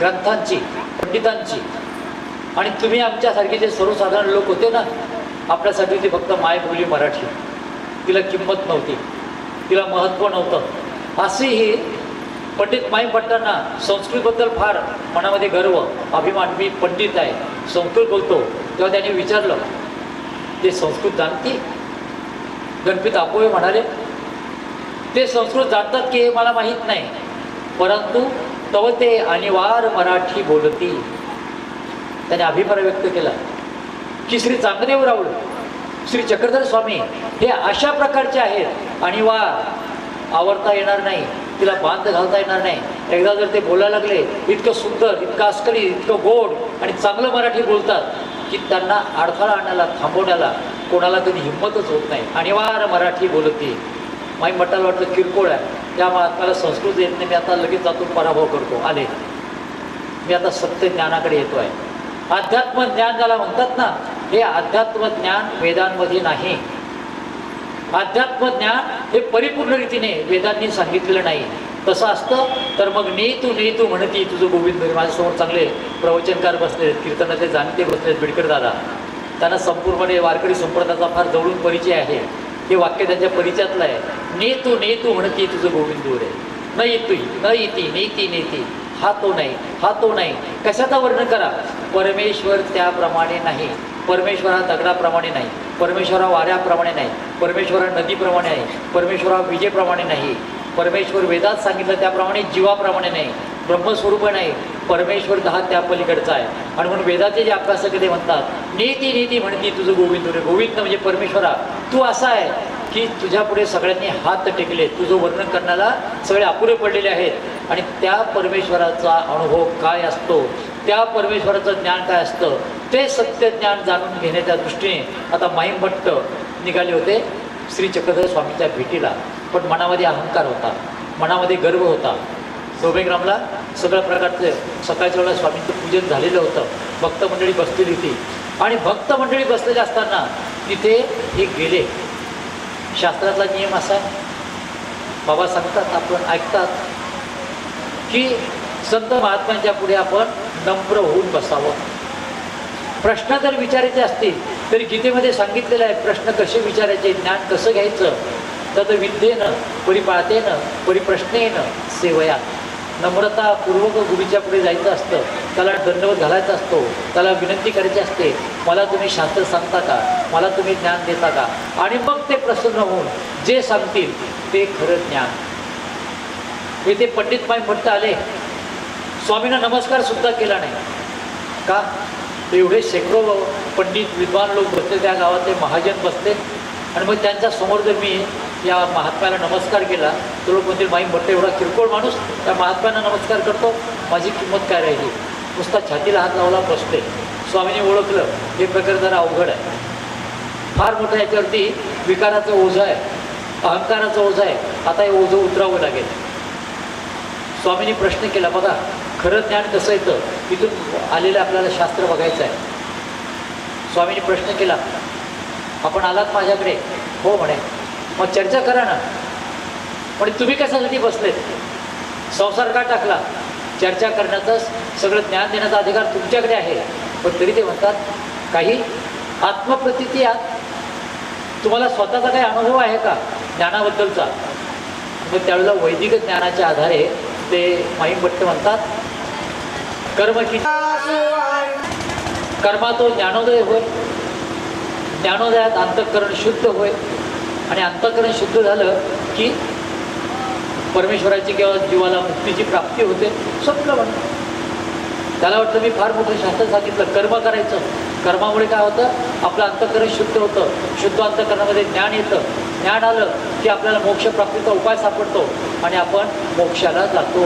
ग्रंथांची, पंडितांची. आणि तुम्ही आमच्यासारखे जे सर्वसाधारण लोक होते ना, आपल्यासाठी ती फक्त मायबोली मराठी. तिला किंमत नव्हती, तिला महत्त्व नव्हतं. असेही पंडित माहीम भट्टांना संस्कृतबद्दल फार मनामध्ये गर्व, अभिमान. मी पंडित आहे, संस्कृत बोलतो. तेव्हा त्यांनी विचारलं, ते संस्कृत जाणती? गणपत आपोळे म्हणाले, ते संस्कृत जाणतात की हे मला माहीत नाही, परंतु तव ते अनिवार्य मराठी बोलती. त्याने अभिप्राय व्यक्त केला की श्री चांगदेव राऊळ, श्री चक्रधर स्वामी हे अशा प्रकारचे आहेत, अनिवार्य आवडता येणार नाही, तिला बांध घालता येणार नाही. एकदा जर ते बोलायला लागले, इतकं सुंदर, इतकं अस्करी, इतकं गोड आणि चांगलं मराठी बोलतात की त्यांना अडथळा आणायला, थांबवण्याला कोणाला कधी हिंमतच होत नाही. अनिवार्य मराठी बोलती. माहीम भट्टाला वाटलं किरकोळ आहे, त्या महात्म्याला संस्कृत येत नाही, मी आता लगेच जातून पराभव करतो. आले, मी आता सत्य ज्ञानाकडे येतो आहे. अध्यात्म ज्ञान ज्याला म्हणतात ना, हे अध्यात्म ज्ञान वेदांमध्ये नाही. अध्यात्म ज्ञान हे परिपूर्ण रीतीने वेदांनी सांगितलेलं नाही. तसं असतं तर मग नेतू म्हणती तुझं गोविंद. माझ्यासमोर चांगले प्रवचनकार बसले, कीर्तनाचे जाणते बसले, बिडकर दादा. त्यांना संपूर्णपणे वारकरी संप्रदायाचा फार जवळून परिचय आहे. हे वाक्य त्यांच्या परिचयातलं आहे. नेतू म्हणती तुझं गोविंद रे. न येतोय, न येती, नेती. हा तो नाही, हा तो नाही. कशाचा वर्णन करा? परमेश्वर त्याप्रमाणे नाही. परमेश्वर हा दगडाप्रमाणे नाही, परमेश्वर हा वाऱ्याप्रमाणे नाही, परमेश्वर हा नदीप्रमाणे आहे, परमेश्वर हा विजेप्रमाणे नाही, परमेश्वर वेदात सांगितलं त्याप्रमाणे जीवाप्रमाणे नाही, ब्रह्मस्वरूप नाही. परमेश्वर हा त्या पलीकडचा आहे. आणि म्हणून वेदाचे जे अभ्यासक ते म्हणतात, नेती म्हणती तुझं गोविंद रे. गोविंद म्हणजे परमेश्वरा, तू असा आहे की तुझ्या पुढे सगळ्यांनी हात टेकले, तुझं वर्णन करण्याला सगळे अपुरे पडलेले आहेत. आणि त्या परमेश्वराचा अनुभव काय असतो, त्या परमेश्वराचं ज्ञान काय असतं, ते सत्य ज्ञान जाणून घेण्याच्या दृष्टीने आता माहीम भट्ट निघाले होते श्री चक्रधर स्वामीच्या भेटीला. पण मनामध्ये अहंकार होता, मनामध्ये गर्व होता. सोबेग्रामला सगळ्या प्रकारचं सकाळच्या वेळेला स्वामींचं पूजन झालेलं होतं. भक्त मंडळी बसलेली होती आणि भक्त मंडळी बसलेली असताना तिथे हे गेले. शास्त्रातला नियम असा आहे, बाबा सांगतात, आपण ऐकतात की संत महात्म्यांच्या पुढे आपण नम्र होऊन बसावं. प्रश्न जर विचारायचे असतील तरी गीतेमध्ये सांगितलेलं आहे प्रश्न कसे विचारायचे, ज्ञान कसं घ्यायचं. तद विद्येनं, परिपातेनं, परिप्रश्नेनं, सेवया. नम्रतापूर्वक गुरुच्या पुढे जायचं असतं, त्याला दंडवत घालायचा असतो, त्याला विनंती करायची असते, मला तुम्ही शास्त्र सांगता का, मला तुम्ही ज्ञान देता का. आणि मग ते प्रसन्न होऊन जे सांगतील ते खरं ज्ञान. इथे पंडित माहीम भट्ट आले, स्वामींना नमस्कार सुद्धा केला नाही. का? एवढे शेकडो पंडित विद्वान लोक बसले, त्या गावातले महाजन बसले. आणि मग त्यांच्या समोर जर मी या महात्म्याला नमस्कार केला तर लोक म्हणतील माहीम भट्ट एवढा किरकोळ माणूस त्या महात्म्यांना नमस्कार करतो, माझी किंमत काय राहिली. नुसता छातीला हात लावला बसते. स्वामींनी ओळखलं हे प्रकार जरा अवघड आहे, फार मोठं याच्यावरती विकाराचं ओझं आहे, अहंकाराचं ओझं आहे. आता हे ओझं उतरावं लागेल. स्वामींनी प्रश्न केला, बघा खरं ज्ञान कसं येतं, इथून आलेलं आपल्याला शास्त्र बघायचं आहे. स्वामींनी प्रश्न केला, आपण आलात माझ्याकडे? हो म्हणे. मग चर्चा करा ना. पण तुम्ही कशासाठी बसलेत? संसार का टाकला? चर्चा करण्याचं, सगळं ज्ञान देण्याचा अधिकार तुमच्याकडे आहे. पण तरी ते म्हणतात काही आत्मप्रतीती आहात, तुम्हाला स्वतःचा काही अनुभव आहे का ज्ञानाबद्दलचा? मग त्यावेळेला वैदिक ज्ञानाच्या आधारे ते माहीम भट्ट म्हणतात, कर्म की कर्मा तो ज्ञानोदय होय, ज्ञानोदयात अंतःकरण शुद्ध होय. आणि अंतःकरण शुद्ध झालं की परमेश्वराची किंवा जीवाला मुक्तीची प्राप्ती होते. संपलं म्हणून त्याला वाटतं मी फार मोठं शास्त्र सांगितलं, कर्म करायचं. कर्मामुळे काय होतं, आपलं अंतःकरण शुद्ध होतं. शुद्ध अंतःकरणामध्ये ज्ञान येतं. ज्ञान आलं की आपल्याला मोक्षप्राप्तीचा उपाय सापडतो आणि आपण मोक्षाला जातो.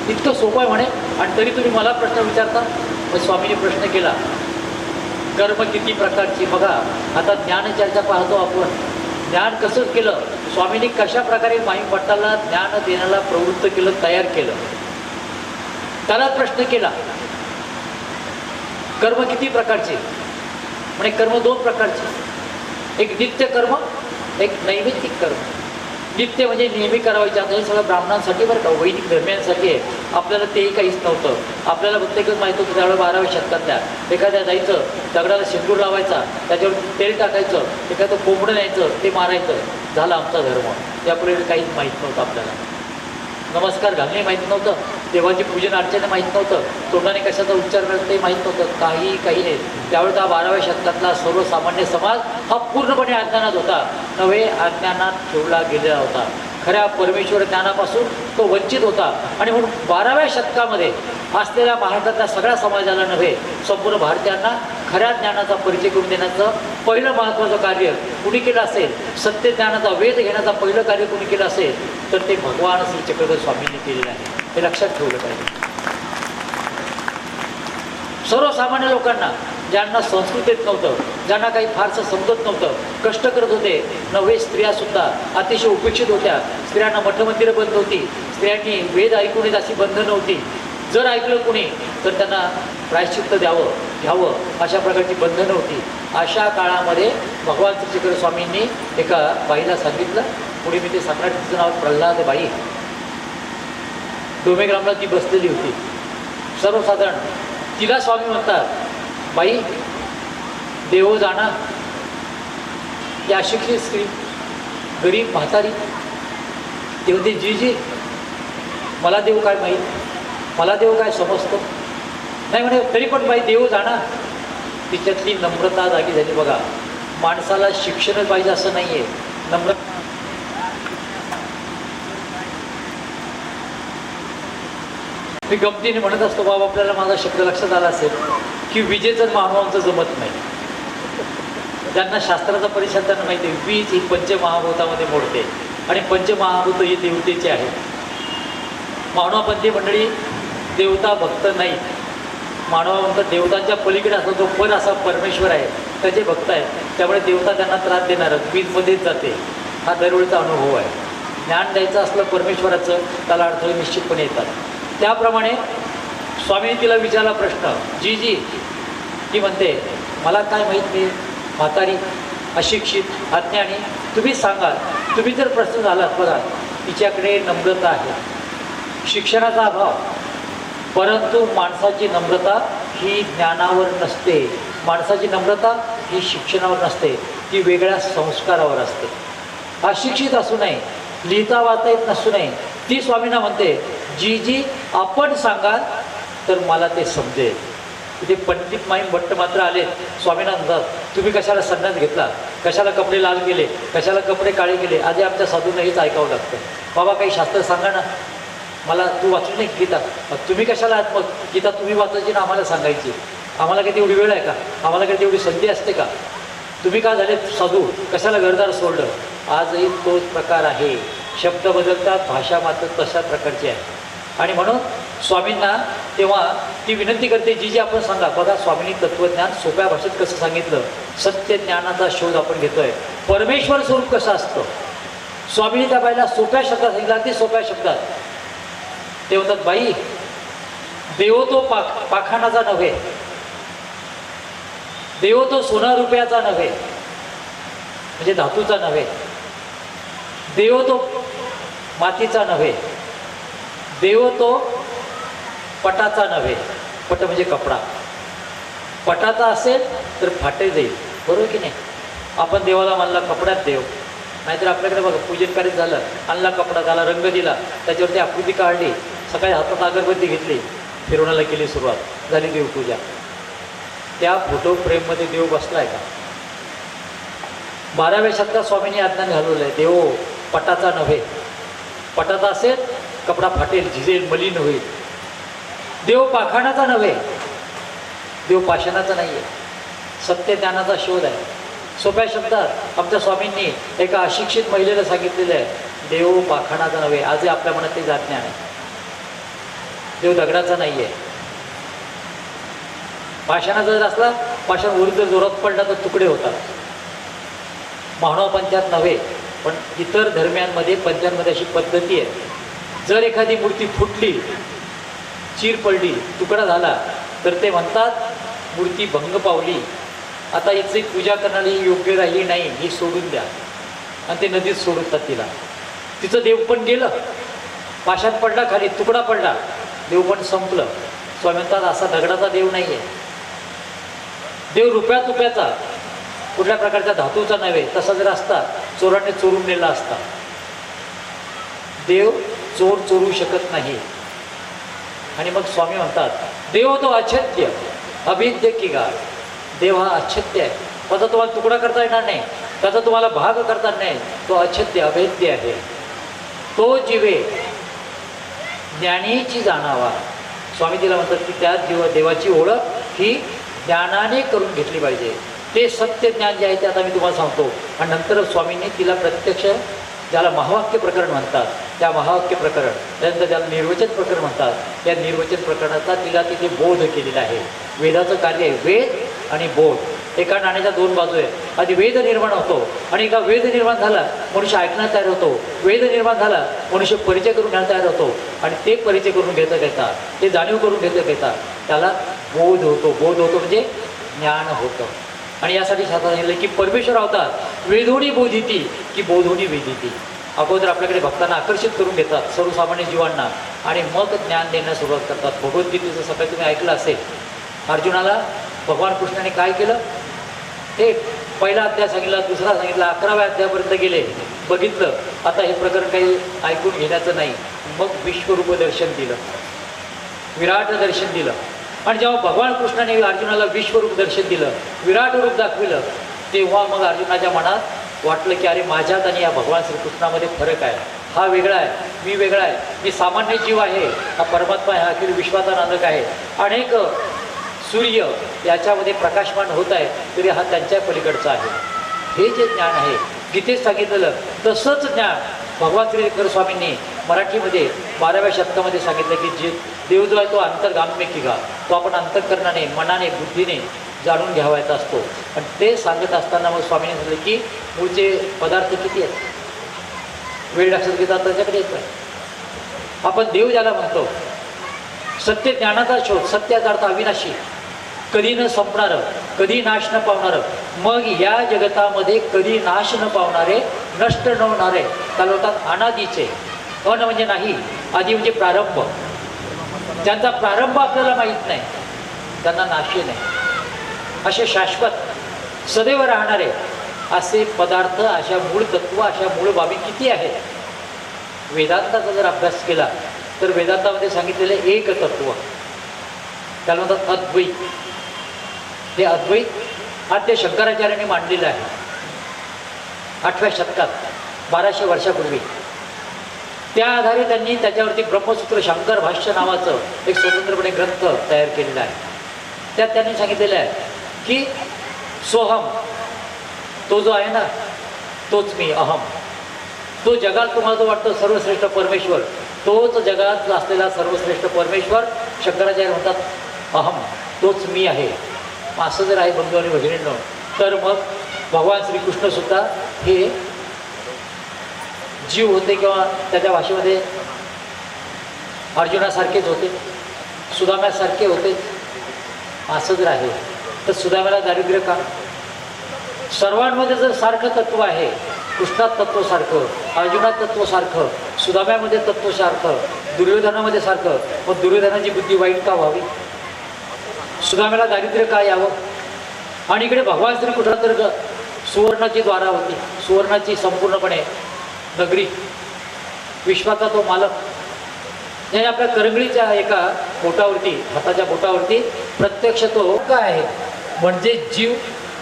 इतकं सोपं आहे म्हणे. आणि तरी तुम्ही मला प्रश्न विचारता. मग स्वामींनी प्रश्न केला, कर्म किती प्रकारची बघा. आता ज्ञानचर्चा पाहतो आपण. ज्ञान कसं केलं, स्वामींनी कशा प्रकारे माई भट्टाला ज्ञान देण्याला प्रवृत्त केलं, तयार केलं. त्याला प्रश्न केला, कर्म किती प्रकारचे. म्हणजे कर्म दोन प्रकारचे, एक नित्य कर्म, एक नैमित्तिक कर्म. नित्य म्हणजे नेहमी करायचे. आता हे सगळं ब्राह्मणांसाठी बरं का, वैदिक धर्मियांसाठी आहे. आपल्याला तेही काहीच नव्हतं. आपल्याला फक्त एकच माहीत होतं त्यावेळेला 12व्या शतकातल्या एखाद्या जायचं, दगडाला शेंदूर लावायचा, त्याच्यावर तेल टाकायचं, एखादं कोंबडं न्यायचं, ते मारायचं, झाला आमचा धर्म. त्यापुढे काहीच माहीत नव्हतं आपल्याला. नमस्कार घालणे माहीत नव्हतं, देवाची पूजन अर्चने माहीत नव्हतं, तोंडाने कशाचा उच्चार करत ते माहीत नव्हतं, काही नाही. त्यावेळेस हा 12व्या शतकातला सर्वसामान्य समाज हा पूर्णपणे अज्ञानात होता, नव्हे अज्ञानात ठेवला गेलेला होता. खऱ्या परमेश्वर ज्ञानापासून तो वंचित होता. आणि म्हणून 12व्या शतकामध्ये असलेल्या महाराष्ट्रातल्या सगळ्या समाजाला नव्हे, संपूर्ण भारतीयांना खऱ्या ज्ञानाचा परिचय करून देण्याचं पहिलं महत्त्वाचं कार्य कुणी केलं असेल, सत्य ज्ञानाचा वेध घेण्याचं पहिलं कार्य कुणी केलं असेल तर ते भगवान श्री चक्रधर स्वामींनी केलेलं आहे. हे लक्षात ठेवलं पाहिजे. सर्वसामान्य लोकांना, ज्यांना संस्कृत येत नव्हतं, ज्यांना काही फारसं समजत नव्हतं, कष्ट करत होते, नव्हे स्त्रियासुद्धा अतिशय उपेक्षित होत्या. स्त्रियांना मठमंदिरं बंद होती, स्त्रियांनी वेद ऐकू नयेत अशी बंधनं होती. जर ऐकलं कुणी तर त्यांना प्रायश्चित्त घ्यावं अशा प्रकारची बंधनं होती. अशा काळामध्ये भगवान श्री चक्रधर स्वामींनी एका बाईला सांगितलं, पुढे मी ते सांगणार, तिचं नाव प्रल्हाद बाई. डोमेग्रामला ती बसलेली होती. सर्वसाधारण तिला स्वामी म्हणतात, बाई देवो जाणा. या अशिक्षित स्त्री, गरीब म्हातारी, ते म्हणते जी मला देव काय माहीत, मला देव काय समजतो नाही म्हणे. तरी पण बाई देव जाणा. तिच्यातली नम्रता जागी झाली. बघा, माणसाला शिक्षणच पाहिजे असं नाही आहे, नम्र. मी गमतीने म्हणत असतो, बाबा आपल्याला माझा शब्द लक्षात आला असेल की विजेचं मानवांचं जमत नाही. ज्यांना शास्त्राचा परिचय त्यांना माहिती आहे, वीज ही पंचमहाभूतामध्ये मोडते आणि पंचमहाभूत ही देवतेचे आहेत. मानवपंथी मंडळी देवता भक्त नाही. मानव म्हणतात देवतांच्या पलीकडे असा जो पर असा परमेश्वर आहे त्याचे भक्त आहेत. त्यामुळे देवता त्यांना त्रास देणारच, वीजमध्येच जाते. हा दरवेळचा अनुभव आहे. ज्ञान द्यायचं असलं परमेश्वराचं, त्याला अडथळे निश्चितपणे येतात. त्याप्रमाणे स्वामींनी तिला विचारला प्रश्न, जी ती म्हणते मला काय माहीत नाही, म्हातारी, अशिक्षित, अज्ञानी, तुम्ही सांगा. तुम्ही जर प्रश्न झालात, बघा तिच्याकडे नम्रता आहे, शिक्षणाचा अभाव, परंतु माणसाची नम्रता ही ज्ञानावर नसते, माणसाची नम्रता ही शिक्षणावर नसते, ती वेगळ्या संस्कारावर असते. अशिक्षित असू नये, लिहिता वाचता येत नसू नये, ती स्वामींना म्हणते जी आपण सांगाल तर मला ते समजेल. तिथे पंडित माई भट्ट मात्र आले, स्वामींना म्हणतात तुम्ही कशाला संन्यास घेतला, कशाला कपडे लाल केले, कशाला कपडे काळे केले. आधी आमच्या साधूंना हेच ऐकावं लागतं. बाबा काही शास्त्र सांगा ना, मला तू वाचली नाही गीता, मग तुम्ही कशाला आहात, मग गीता तुम्ही वाचायची ना आम्हाला सांगायची. आम्हाला काही तेवढी वेळ आहे का, आम्हाला काही तेवढी संधी असते का, तुम्ही का झाले साधू, कशाला घरदार सोडलं. आजही तोच प्रकार आहे. शब्द बदलतात, भाषा मात्र तशा प्रकारची आहे. आणि म्हणून स्वामींना तेव्हा ती विनंती करते, जी आपण सांगा. बघा स्वामींनी तत्त्वज्ञान सोप्या भाषेत कसं सांगितलं. सत्य ज्ञानाचा शोध आपण घेतोय. परमेश्वर स्वरूप कसं असतं स्वामींनी त्या बाईला सोप्या शब्दात सांगितलं, अगदी सोप्या शब्दात. ते म्हणतात बाई देव तो पाखाणाचा नव्हे, देव तो सोना रुपयाचा नव्हे, म्हणजे धातूचा नव्हे, देव तो मातीचा नव्हे, देव तो पटाचा नव्हे. पट म्हणजे कपडा. पटाचा असेल तर फाटे जाईल, बरोबर की नाही. आपण देवाला मानला कपड्यात देव, नाहीतर आपल्याकडे बघा पूजन कार्य झालं, आणला कपडा, त्याला रंग दिला, त्याच्यावरती आकृती काढली, सकाळी हातात अगरबत्ती घेतली, फिरवण्याला केली सुरुवात, झाली देवपूजा. त्या फोटो फ्रेममध्ये देव बसलाय का. 12व्या शतकात स्वामींनी अज्ञान घालवलं आहे. देव पटाचा नव्हे, पटाचा असेल कपडा फाटेल, झिजेल, मलिन होईल. देव पाखाणाचा नव्हे, देव पाषाणाचा नाही आहे. सत्य ज्ञानाचा शोध आहे. सोप्या शब्दात आमच्या स्वामींनी एका अशिक्षित महिलेला सांगितलेलं आहे, देव पाखाणाचा नव्हे. आजही आपल्या मनात ते अज्ञान आहे. देव दगडाचा नाही आहे. पाषाणाचा जर असला पाषाण वरून जर जोरात पडला तर तुकडे होतात. मानव पंथात नव्हे पण इतर धर्मियांमध्ये पंथांमध्ये अशी पद्धती आहे. जर एखादी मूर्ती फुटली, चीर पडली, तुकडा झाला तर ते म्हणतात मूर्ती भंग पावली, आता हिची पूजा करणारी योग्य राहिली नाही, ही सोडून द्या. आणि ते नदीत सोडतात तिला. तिचं देव पण गेलं, पाषाण पडला खाली, तुकडा पडला, देव पण संपलं. स्वामी म्हणतात असा दगडाचा देव नाही आहे. देव रुपया तुप्याचा, कुठल्या प्रकारच्या धातूचा नव्हे. तसा जर असता चोराने चोरून नेला असता. देव चोर चोरू शकत नाही. आणि मग स्वामी म्हणतात देव तो अछत्य अभेद्य की गा. देव हा अछत्य आहे, त्याचा तुम्हाला तुकडा करता येणार नाही, त्याचा तुम्हाला भाग करता नाही. तो अछत्य अभेद्य आहे. तो जीवे ज्ञानीची जाणावा. स्वामी तिला म्हणतात की त्या देवाची ओळख ही ज्ञानाने करून घेतली पाहिजे. ते सत्य ज्ञान जे आहे ते आता मी तुम्हाला सांगतो. आणि नंतर स्वामींनी तिला प्रत्यक्ष ज्याला महावाक्य प्रकरण म्हणतात, त्या महावाक्य प्रकरण, त्यानंतर ज्याला निर्वचन प्रकरण म्हणतात, या निर्वचन प्रकरणाचा तिला तिथे बोध केलेला आहे. वेदाचं कार्य आहे वेद आणि बोध. एका नाण्याच्या दोन बाजू आहे. आधी वेद निर्माण होतो आणि एका वेद निर्माण झाला मनुष्य ऐकण्यास तयार होतो. वेद निर्माण झाला मनुष्य परिचय करून घ्यायला तयार होतो. आणि ते परिचय करून घेता घेता, ते जाणीव करून घेता घेता त्याला बोध होतो. बोध होतो म्हणजे ज्ञान होतं. आणि यासाठी सांगितलं की परमेश्वर अवतार वेदोनी बोधिती की बोधोनी वेदिती. अगोदर आपल्याकडे भक्तांना आकर्षित करून घेतात, सर्वसामान्य जीवांना, आणि मग ज्ञान देण्यास सुरुवात करतात. भगवद्गीतेचं सकाळी तुम्ही ऐकलं असेल. अर्जुनाला भगवान कृष्णाने काय केलं ते पहिला अध्याय सांगितला, दुसरा सांगितला, 11व्या अध्यायापर्यंत गेले, बघितलं आता हे प्रकरण काही ऐकून घेण्याचं नाही. मग विश्वरूप दर्शन दिलं, विराट दर्शन दिलं. आणि जेव्हा भगवान कृष्णाने अर्जुनाला विश्वरूप दर्शन दिलं, विराट रूप दाखविलं, तेव्हा मग अर्जुनाच्या मनात वाटलं की अरे माझ्यात आणि या भगवान श्रीकृष्णामध्ये फरक आहे. हा वेगळा आहे, मी वेगळा आहे, मी सामान्य जीव आहे, हा परमात्मा आहे, अखिल विश्वाचा नानक आहे. अनेक सूर्य याच्यामध्ये प्रकाशमान होत आहे तरी हा त्यांच्या पलीकडचा आहे. हे जे ज्ञान आहे गीतेत सांगितलेलं तसंच ज्ञान भगवान श्री स्वामींनी मराठीमध्ये 12व्या शतकामध्ये सांगितलं की जे देव जो आहे तो अंतर्गाम्य की गा. तो आपण अंतःकरणाने, मनाने, बुद्धीने जाणून घ्यावायचा असतो. आणि ते सांगत असताना मग स्वामींनी सांगितलं की मूळचे पदार्थ किती आहेत, वेळ लक्षात घेतात त्याच्याकडे येत नाही. आपण देव ज्याला म्हणतो, सत्य ज्ञानाचा शोध, सत्याचा अर्थ अविनाशी, कधी न संपणारं, कधी नाश न पावणारं. मग या जगतामध्ये कधी नाश न पावणारे, नष्ट न होणारे त्याला होतात अनादीचे. अन म्हणजे नाही, आधी म्हणजे प्रारंभ. ज्यांचा प्रारंभ आपल्याला माहीत नाही त्यांना नाशे नाही, असे शाश्वत सदैव राहणारे असे पदार्थ, अशा मूळ तत्व, अशा मूळ बाबी किती आहेत. वेदांताचा जर अभ्यास केला तर वेदांतामध्ये सांगितलेले एक तत्व त्याला म्हणतात अद्वैत. हे अद्वैत आद्य शंकराचार्यांनी मांडलेलं आहे 8व्या शतकात, 1200 वर्षापूर्वी. त्या आधारे त्यांनी त्याच्यावरती ब्रह्मसूत्र शंकर भाष्य नावाचं एक स्वतंत्रपणे ग्रंथ तयार केलेला आहे. त्यात त्यांनी सांगितलेलं आहे की सोहम, तो जो आहे ना तोच मी, अहम, तो जगात तुम्हाला जो वाटतो सर्वश्रेष्ठ परमेश्वर, तोच जगात असलेला सर्वश्रेष्ठ परमेश्वर. शंकराचार्य म्हणतात अहम, तोच मी आहे. असं जर आहे बंधू आणि भगिनींनो, तर मग भगवान श्रीकृष्णसुद्धा हे जीव होते किंवा त्याच्या भाषेमध्ये अर्जुनासारखेच होते, सुदाम्यासारखे होते. असं जर आहे तर सुदाम्याला दारिद्र्य का? सर्वांमध्ये जर सारखं तत्व आहे, कृष्णात तत्व सारखं, अर्जुनात तत्व सारखं, सुदाम्यामध्ये तत्व सारखं, दुर्योधनामध्ये सारखं, मग दुर्योधनाची बुद्धी वाईट का व्हावी? सुदाम्याला दारिद्र्य का यावं? आणि इकडे भगवान श्रीकृष्ण तर सुवर्णाची द्वारा होती, सुवर्णाची संपूर्णपणे नगरी, विश्वाचा तो मालक. याने आपल्या करंगळीच्या एका बोटावरती, हाताच्या बोटावरती प्रत्यक्ष तो काय आहे म्हणजे जीव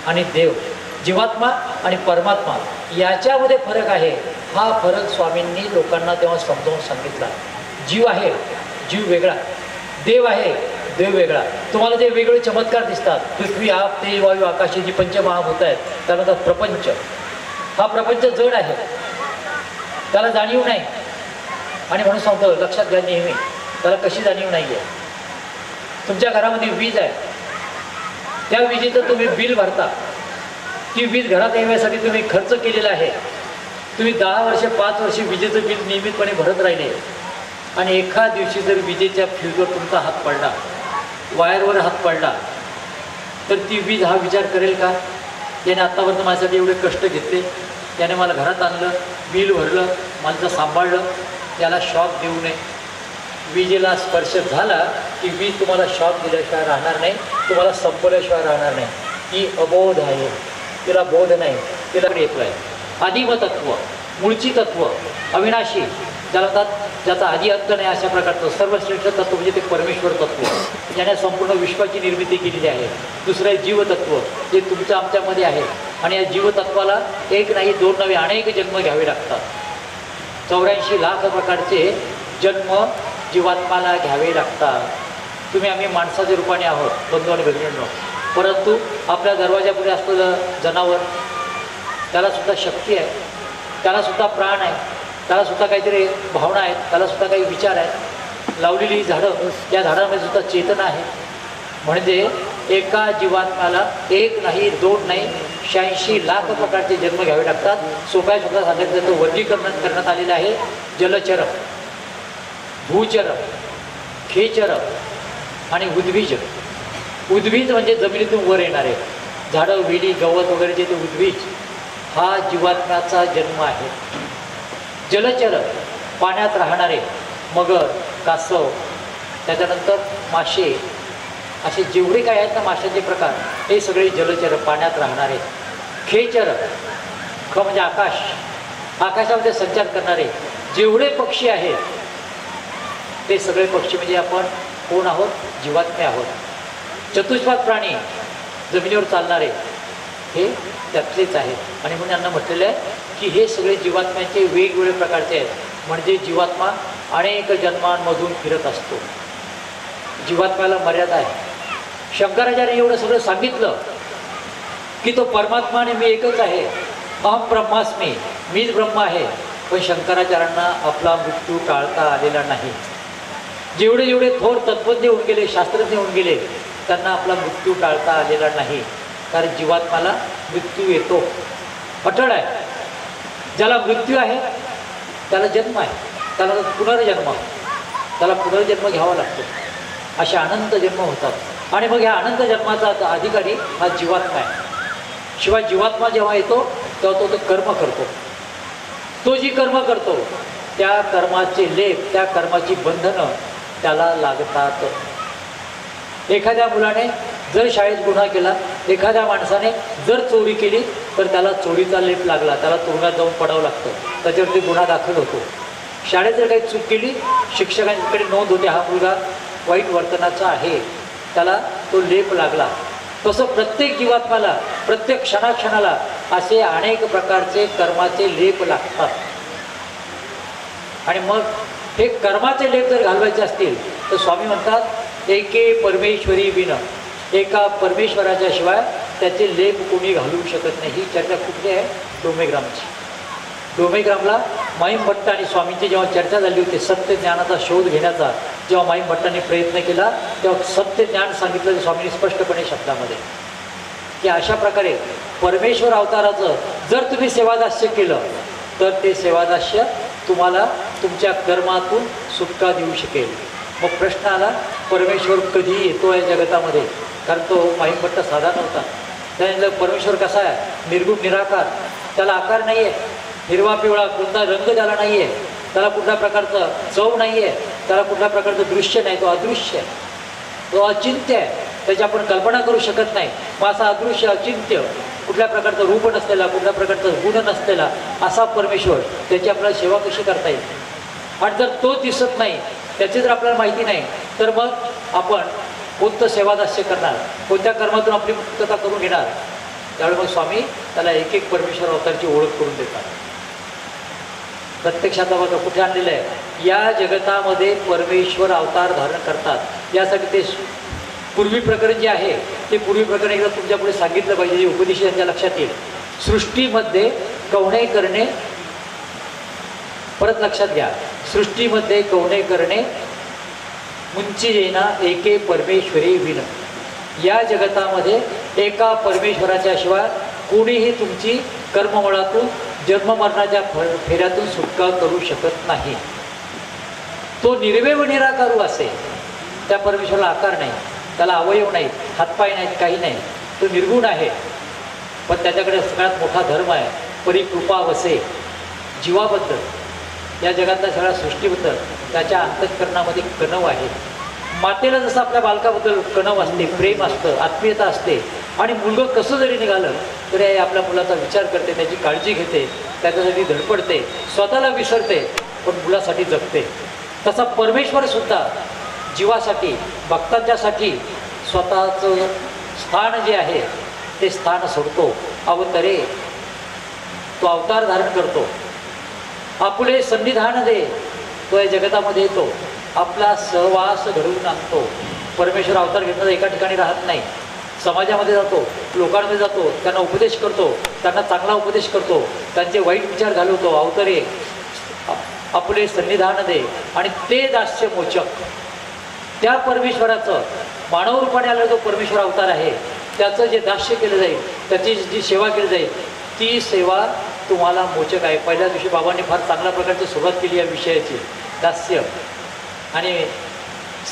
आणि देव, जीवात्मा आणि परमात्मा याच्यामध्ये फरक आहे. हा फरक स्वामींनी लोकांना तेव्हा समजावून सांगितला. जीव आहे, जीव वेगळा, देव आहे, देव वेगळा. तुम्हाला जे वेगळे चमत्कार दिसतात, पृथ्वी, आप, तेज, वायू, आकाश, जी पंचमहाभूत आहेत त्याला म्हणतात प्रपंच. हा प्रपंच जड आहे, त्याला जाणीव नाही. आणि म्हणून सांगतो लक्षात घ्या नेहमी, त्याला कशी जाणीव नाही आहे. तुमच्या घरामध्ये वीज आहे, त्या विजेचं तुम्ही बिल भरता. ती वीज घरात येण्यासाठी तुम्ही खर्च केलेला आहे. तुम्ही 10 वर्ष 5 वर्ष विजेचं बिल नियमितपणे भरत राहिले आणि एका दिवशी जर विजेच्या फ्यूजवर तुमचा हात पडला, वायरवर हात पडला, तर ती वीज हा विचार करेल का, याने आत्तापर्यंत माझ्यासाठी एवढे कष्ट घेतले, त्याने मला घरात आणलं, बिल भरलं, माझं सांभाळलं, त्याला शॉक देऊ नये. विजेला स्पर्श झाला की वीज तुम्हाला शॉक दिल्याशिवाय राहणार नाही, तुम्हाला संपल्याशिवाय राहणार नाही. ही अबोध आहे, तिला बोध नाही, तिला येतो आहे. आदिमतत्व, मूळची तत्व, अविनाशी, ज्याला ज्याचा आधी अंत नाही, अशा प्रकारचं सर्वश्रेष्ठ तत्व म्हणजे ते परमेश्वर तत्व, ज्याने संपूर्ण विश्वाची निर्मिती केलेली आहे. दुसरं आहे जीवतत्व, जे तुमच्या आमच्यामध्ये आहे. आणि या जीवतत्वाला एक नाही, दोन नव्हे, अनेक जन्म घ्यावे लागतात. 84 लाख प्रकारचे जन्म जीवात्माला घ्यावे लागतात. तुम्ही आम्ही माणसाच्या रूपाने आहोत बंधू आणि भगिनींनो, परंतु आपल्या दरवाजापुढे असलेलं जनावर, त्यालासुद्धा शक्ती आहे, त्यालासुद्धा प्राण आहे, त्यालासुद्धा काहीतरी भावना आहेत, त्यालासुद्धा काही विचार आहेत. लावलेली झाडं, या झाडांमध्ये सुद्धा चेतना आहे. म्हणजे एका जीवात्म्याला एक नाही, दोन नाही, 86 लाख प्रकारचे जन्म घ्यावे लागतात. सोप्या शब्दात सांगायचं तर वर्गीकरण करण्यात आलेलं आहे. जलचर, भूचर, खेचर आणि उद्भिज. उद्भिज म्हणजे जमिनीतून वर येणारे झाडं, वेली, गवत वगैरे जे ते उद्भिज, हा जीवात्म्याचा जन्म आहे. जलचर, पाण्यात राहणारे मगर, कासव, त्याच्यानंतर मासे, असे जेवढे काय आहेत ना माशांचे प्रकार, हे सगळे जलचर, पाण्यात राहणारे. खेचर, ख म्हणजे आकाश, आकाशामध्ये संचार करणारे जेवढे पक्षी आहेत, ते सगळे पक्षी म्हणजे आपण कोण आहोत, जीवात्मे आहोत. चतुष्पाद प्राणी, जमिनीवर चालणारे, हे त्यातलेच आहेत. आणि म्हणून यांना म्हटलेलं आहे की हे सगळे जीवात्म्यांचे वेगवेगळे प्रकारचे आहेत. म्हणजे जीवात्मा अनेक जन्मांमधून फिरत असतो. जीवात्म्याला मर्यादा आहे. शंकराचार्य एवढं सगळं सांगितलं की तो परमात्मा आणि मी एकच आहे, अहम ब्रह्मास्मी, मीच ब्रह्म आहे. पण शंकराचार्यांना आपला मृत्यू टाळता आलेला नाही. जेवढे जेवढे थोर तत्त्वज्ञ होऊन गेले, शास्त्रज्ञ होऊन गेले, त्यांना आपला मृत्यू टाळता आलेला नाही. कारण जीवात्म्याला मृत्यू येतो, अटळ आहे. ज्याला मृत्यू आहे त्याला जन्म आहे, त्याला पुनर्जन्म, त्याला पुनर्जन्म घ्यावा लागतो. असे अनंत जन्म होतात. आणि मग ह्या अनंत जन्माचा अधिकारी हा जीवात्मा आहे. शिवाय जीवात्मा जेव्हा येतो तेव्हा तो कर्म करतो. तो जी कर्म करतो त्या कर्माचे लेप, त्या कर्माची बंधनं त्याला लागतात. एखाद्या मुलाने जर शाळेत गुन्हा केला, एखाद्या माणसाने जर चोरी केली, तर त्याला चोरीचा लेप लागला, त्याला तुरुंगात जाऊन पडावं लागतं, त्याच्यावरती गुन्हा दाखल होतो. शाळेत जर काही चूक केली, शिक्षकांकडे नोंद होते, हा मुलगा वाईट वर्तनाचा आहे, त्याला तो लेप लागला. तसं प्रत्येक जीवात्म्याला, प्रत्येक क्षणाक्षणाला असे अनेक प्रकारचे कर्माचे लेप लागतात. आणि मग हे कर्माचे लेप जर घालवायचे असतील तर स्वामी म्हणतात एके परमेश्वरी विन, एका परमेश्वराच्या शिवाय त्याचे लेप कोणी घालू शकत नाही. ही चर्चा कुठली आहे? डोमेग्रामची. डोमेग्रामला माईम भट्ट आणि स्वामींची जेव्हा चर्चा झाली होती सत्य ज्ञानाचा शोध घेण्याचा, जेव्हा माईम भट्टांनी प्रयत्न केला तेव्हा सत्य ज्ञान सांगितलं स्वामींनी स्पष्टपणे शब्दामध्ये, की अशा प्रकारे परमेश्वर अवताराचं जर तुम्ही सेवादास्य केलं तर ते सेवादास्य तुम्हाला तुमच्या कर्मातून सुटका देऊ शकेल. मग प्रश्न आला, परमेश्वर कधी येतो आहे जगतामध्ये? कारण तो माईम भट्ट साधा नव्हता. त्याने परमेश्वर कसा आहे? निर्गुण निराकार, त्याला आकार नाही आहे, हिरवा पिवळा कोणता रंग त्याला नाही आहे, त्याला कुठल्या प्रकारचं चव नाही आहे, त्याला कुठल्या प्रकारचं दृश्य नाही, तो अदृश्य आहे, तो अचिंत्य आहे, त्याची आपण कल्पना करू शकत नाही. मग असा अदृश्य, अचिंत्य, कुठल्या प्रकारचं रूप नसलेला, कुठल्या प्रकारचं गुण नसलेला असा परमेश्वर, त्याची आपल्याला सेवा कशी करता येईल? आणि जर तो दिसत नाही, त्याची जर आपल्याला माहिती नाही, तर मग आपण कोणतं सेवादास्य करणार, कोणत्या कर्मातून आपली मुक्तता करून घेणार? त्यावेळी मग स्वामी त्याला एक एक परमेश्वर अवताराची ओळख करून देतात. प्रत्यक्षात बघा कुठे आणलेलं आहे, या जगतामध्ये परमेश्वर अवतार धारण करतात. यासाठी ते पूर्वी प्रकरण जे आहे ते पूर्वी प्रकरण एकदा तुमच्यापुढे सांगितलं पाहिजे, जे उपदेश त्यांच्या लक्षात येईल. सृष्टीमध्ये कवणे करणे, परत लक्षात घ्या, सृष्टीमध्ये कवणे करणे मुंची येना एके परमेश्वरी विन. या जगतामध्ये एका परमेश्वराच्या शिवाय कोणीही तुमची कर्ममळातून जन्ममरणाच्या फेऱ्यातून सुटका करू शकत नाही. तो निर्वैव निराकारू असे. त्या परमेश्वराला आकार नाही, त्याला अवयव नाहीत, हातपाय नाहीत, काही नाही. तो निर्गुण आहे. पण त्याच्याकडे सगळ्यात मोठा धर्म आहे, परिकृपा वसे. जीवाबद्दल, या जगातल्या सगळ्या सृष्टीबद्दल त्याच्या अंतःकरणामध्ये कणव आहे. मातेला जसं आपल्या बालकाबद्दल कणव असते, प्रेम असतं, आत्मीयता असते, आणि मुलगं कसं जरी निघालं तरी आई आपल्या मुलाचा विचार करते, त्याची काळजी घेते, त्याच्यासाठी धडपडते, स्वतःला विसरते, पण मुलासाठी जगते. तसा परमेश्वरसुद्धा जीवासाठी, भक्तांच्यासाठी स्वतःचं स्थान जे आहे ते स्थान सोडतो. अवतरे, तो अवतार धारण करतो. आपुले सन्निधान दे, तो या जगतामध्ये येतो, आपला सहवास घडवून आणतो. परमेश्वर अवतार घेतला एका ठिकाणी राहत नाही, समाजामध्ये जातो, लोकांमध्ये जातो, त्यांना उपदेश करतो, त्यांना चांगला उपदेश करतो, त्यांचे वाईट विचार घालवतो. अवतरे, आपले सन्निधान दे. आणि ते दास्य मोचक, त्या परमेश्वराचं मानव रूपाने आलेला जो परमेश्वर अवतार आहे त्याचं जे दास्य केलं जाईल, त्याची जी सेवा केली जाईल, ती सेवा तुम्हाला मोचक आहे. पहिल्या दिवशी बाबांनी फार चांगल्या प्रकारची सुरुवात केली या विषयाची. दास्य आणि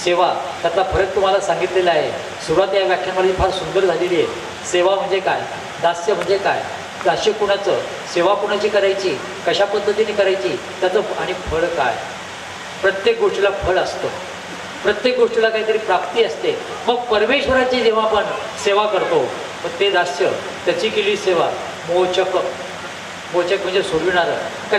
सेवा त्यातला फरक तुम्हाला सांगितलेला आहे. सुरुवात या व्याख्यानामध्ये फार सुंदर झालेली आहे. सेवा म्हणजे काय, दास्य म्हणजे काय, दास्य कुणाचं, सेवा कुणाची करायची, कशा पद्धतीने करायची, त्याचं आणि फळ काय. प्रत्येक गोष्टीला फळ असतं, प्रत्येक गोष्टीला काहीतरी प्राप्ती असते. मग परमेश्वराची जेव्हा आपण सेवा करतो, मग ते दास्य, त्याची केली सेवा मोचक. मोचक म्हणजे सोडविणारं. कशा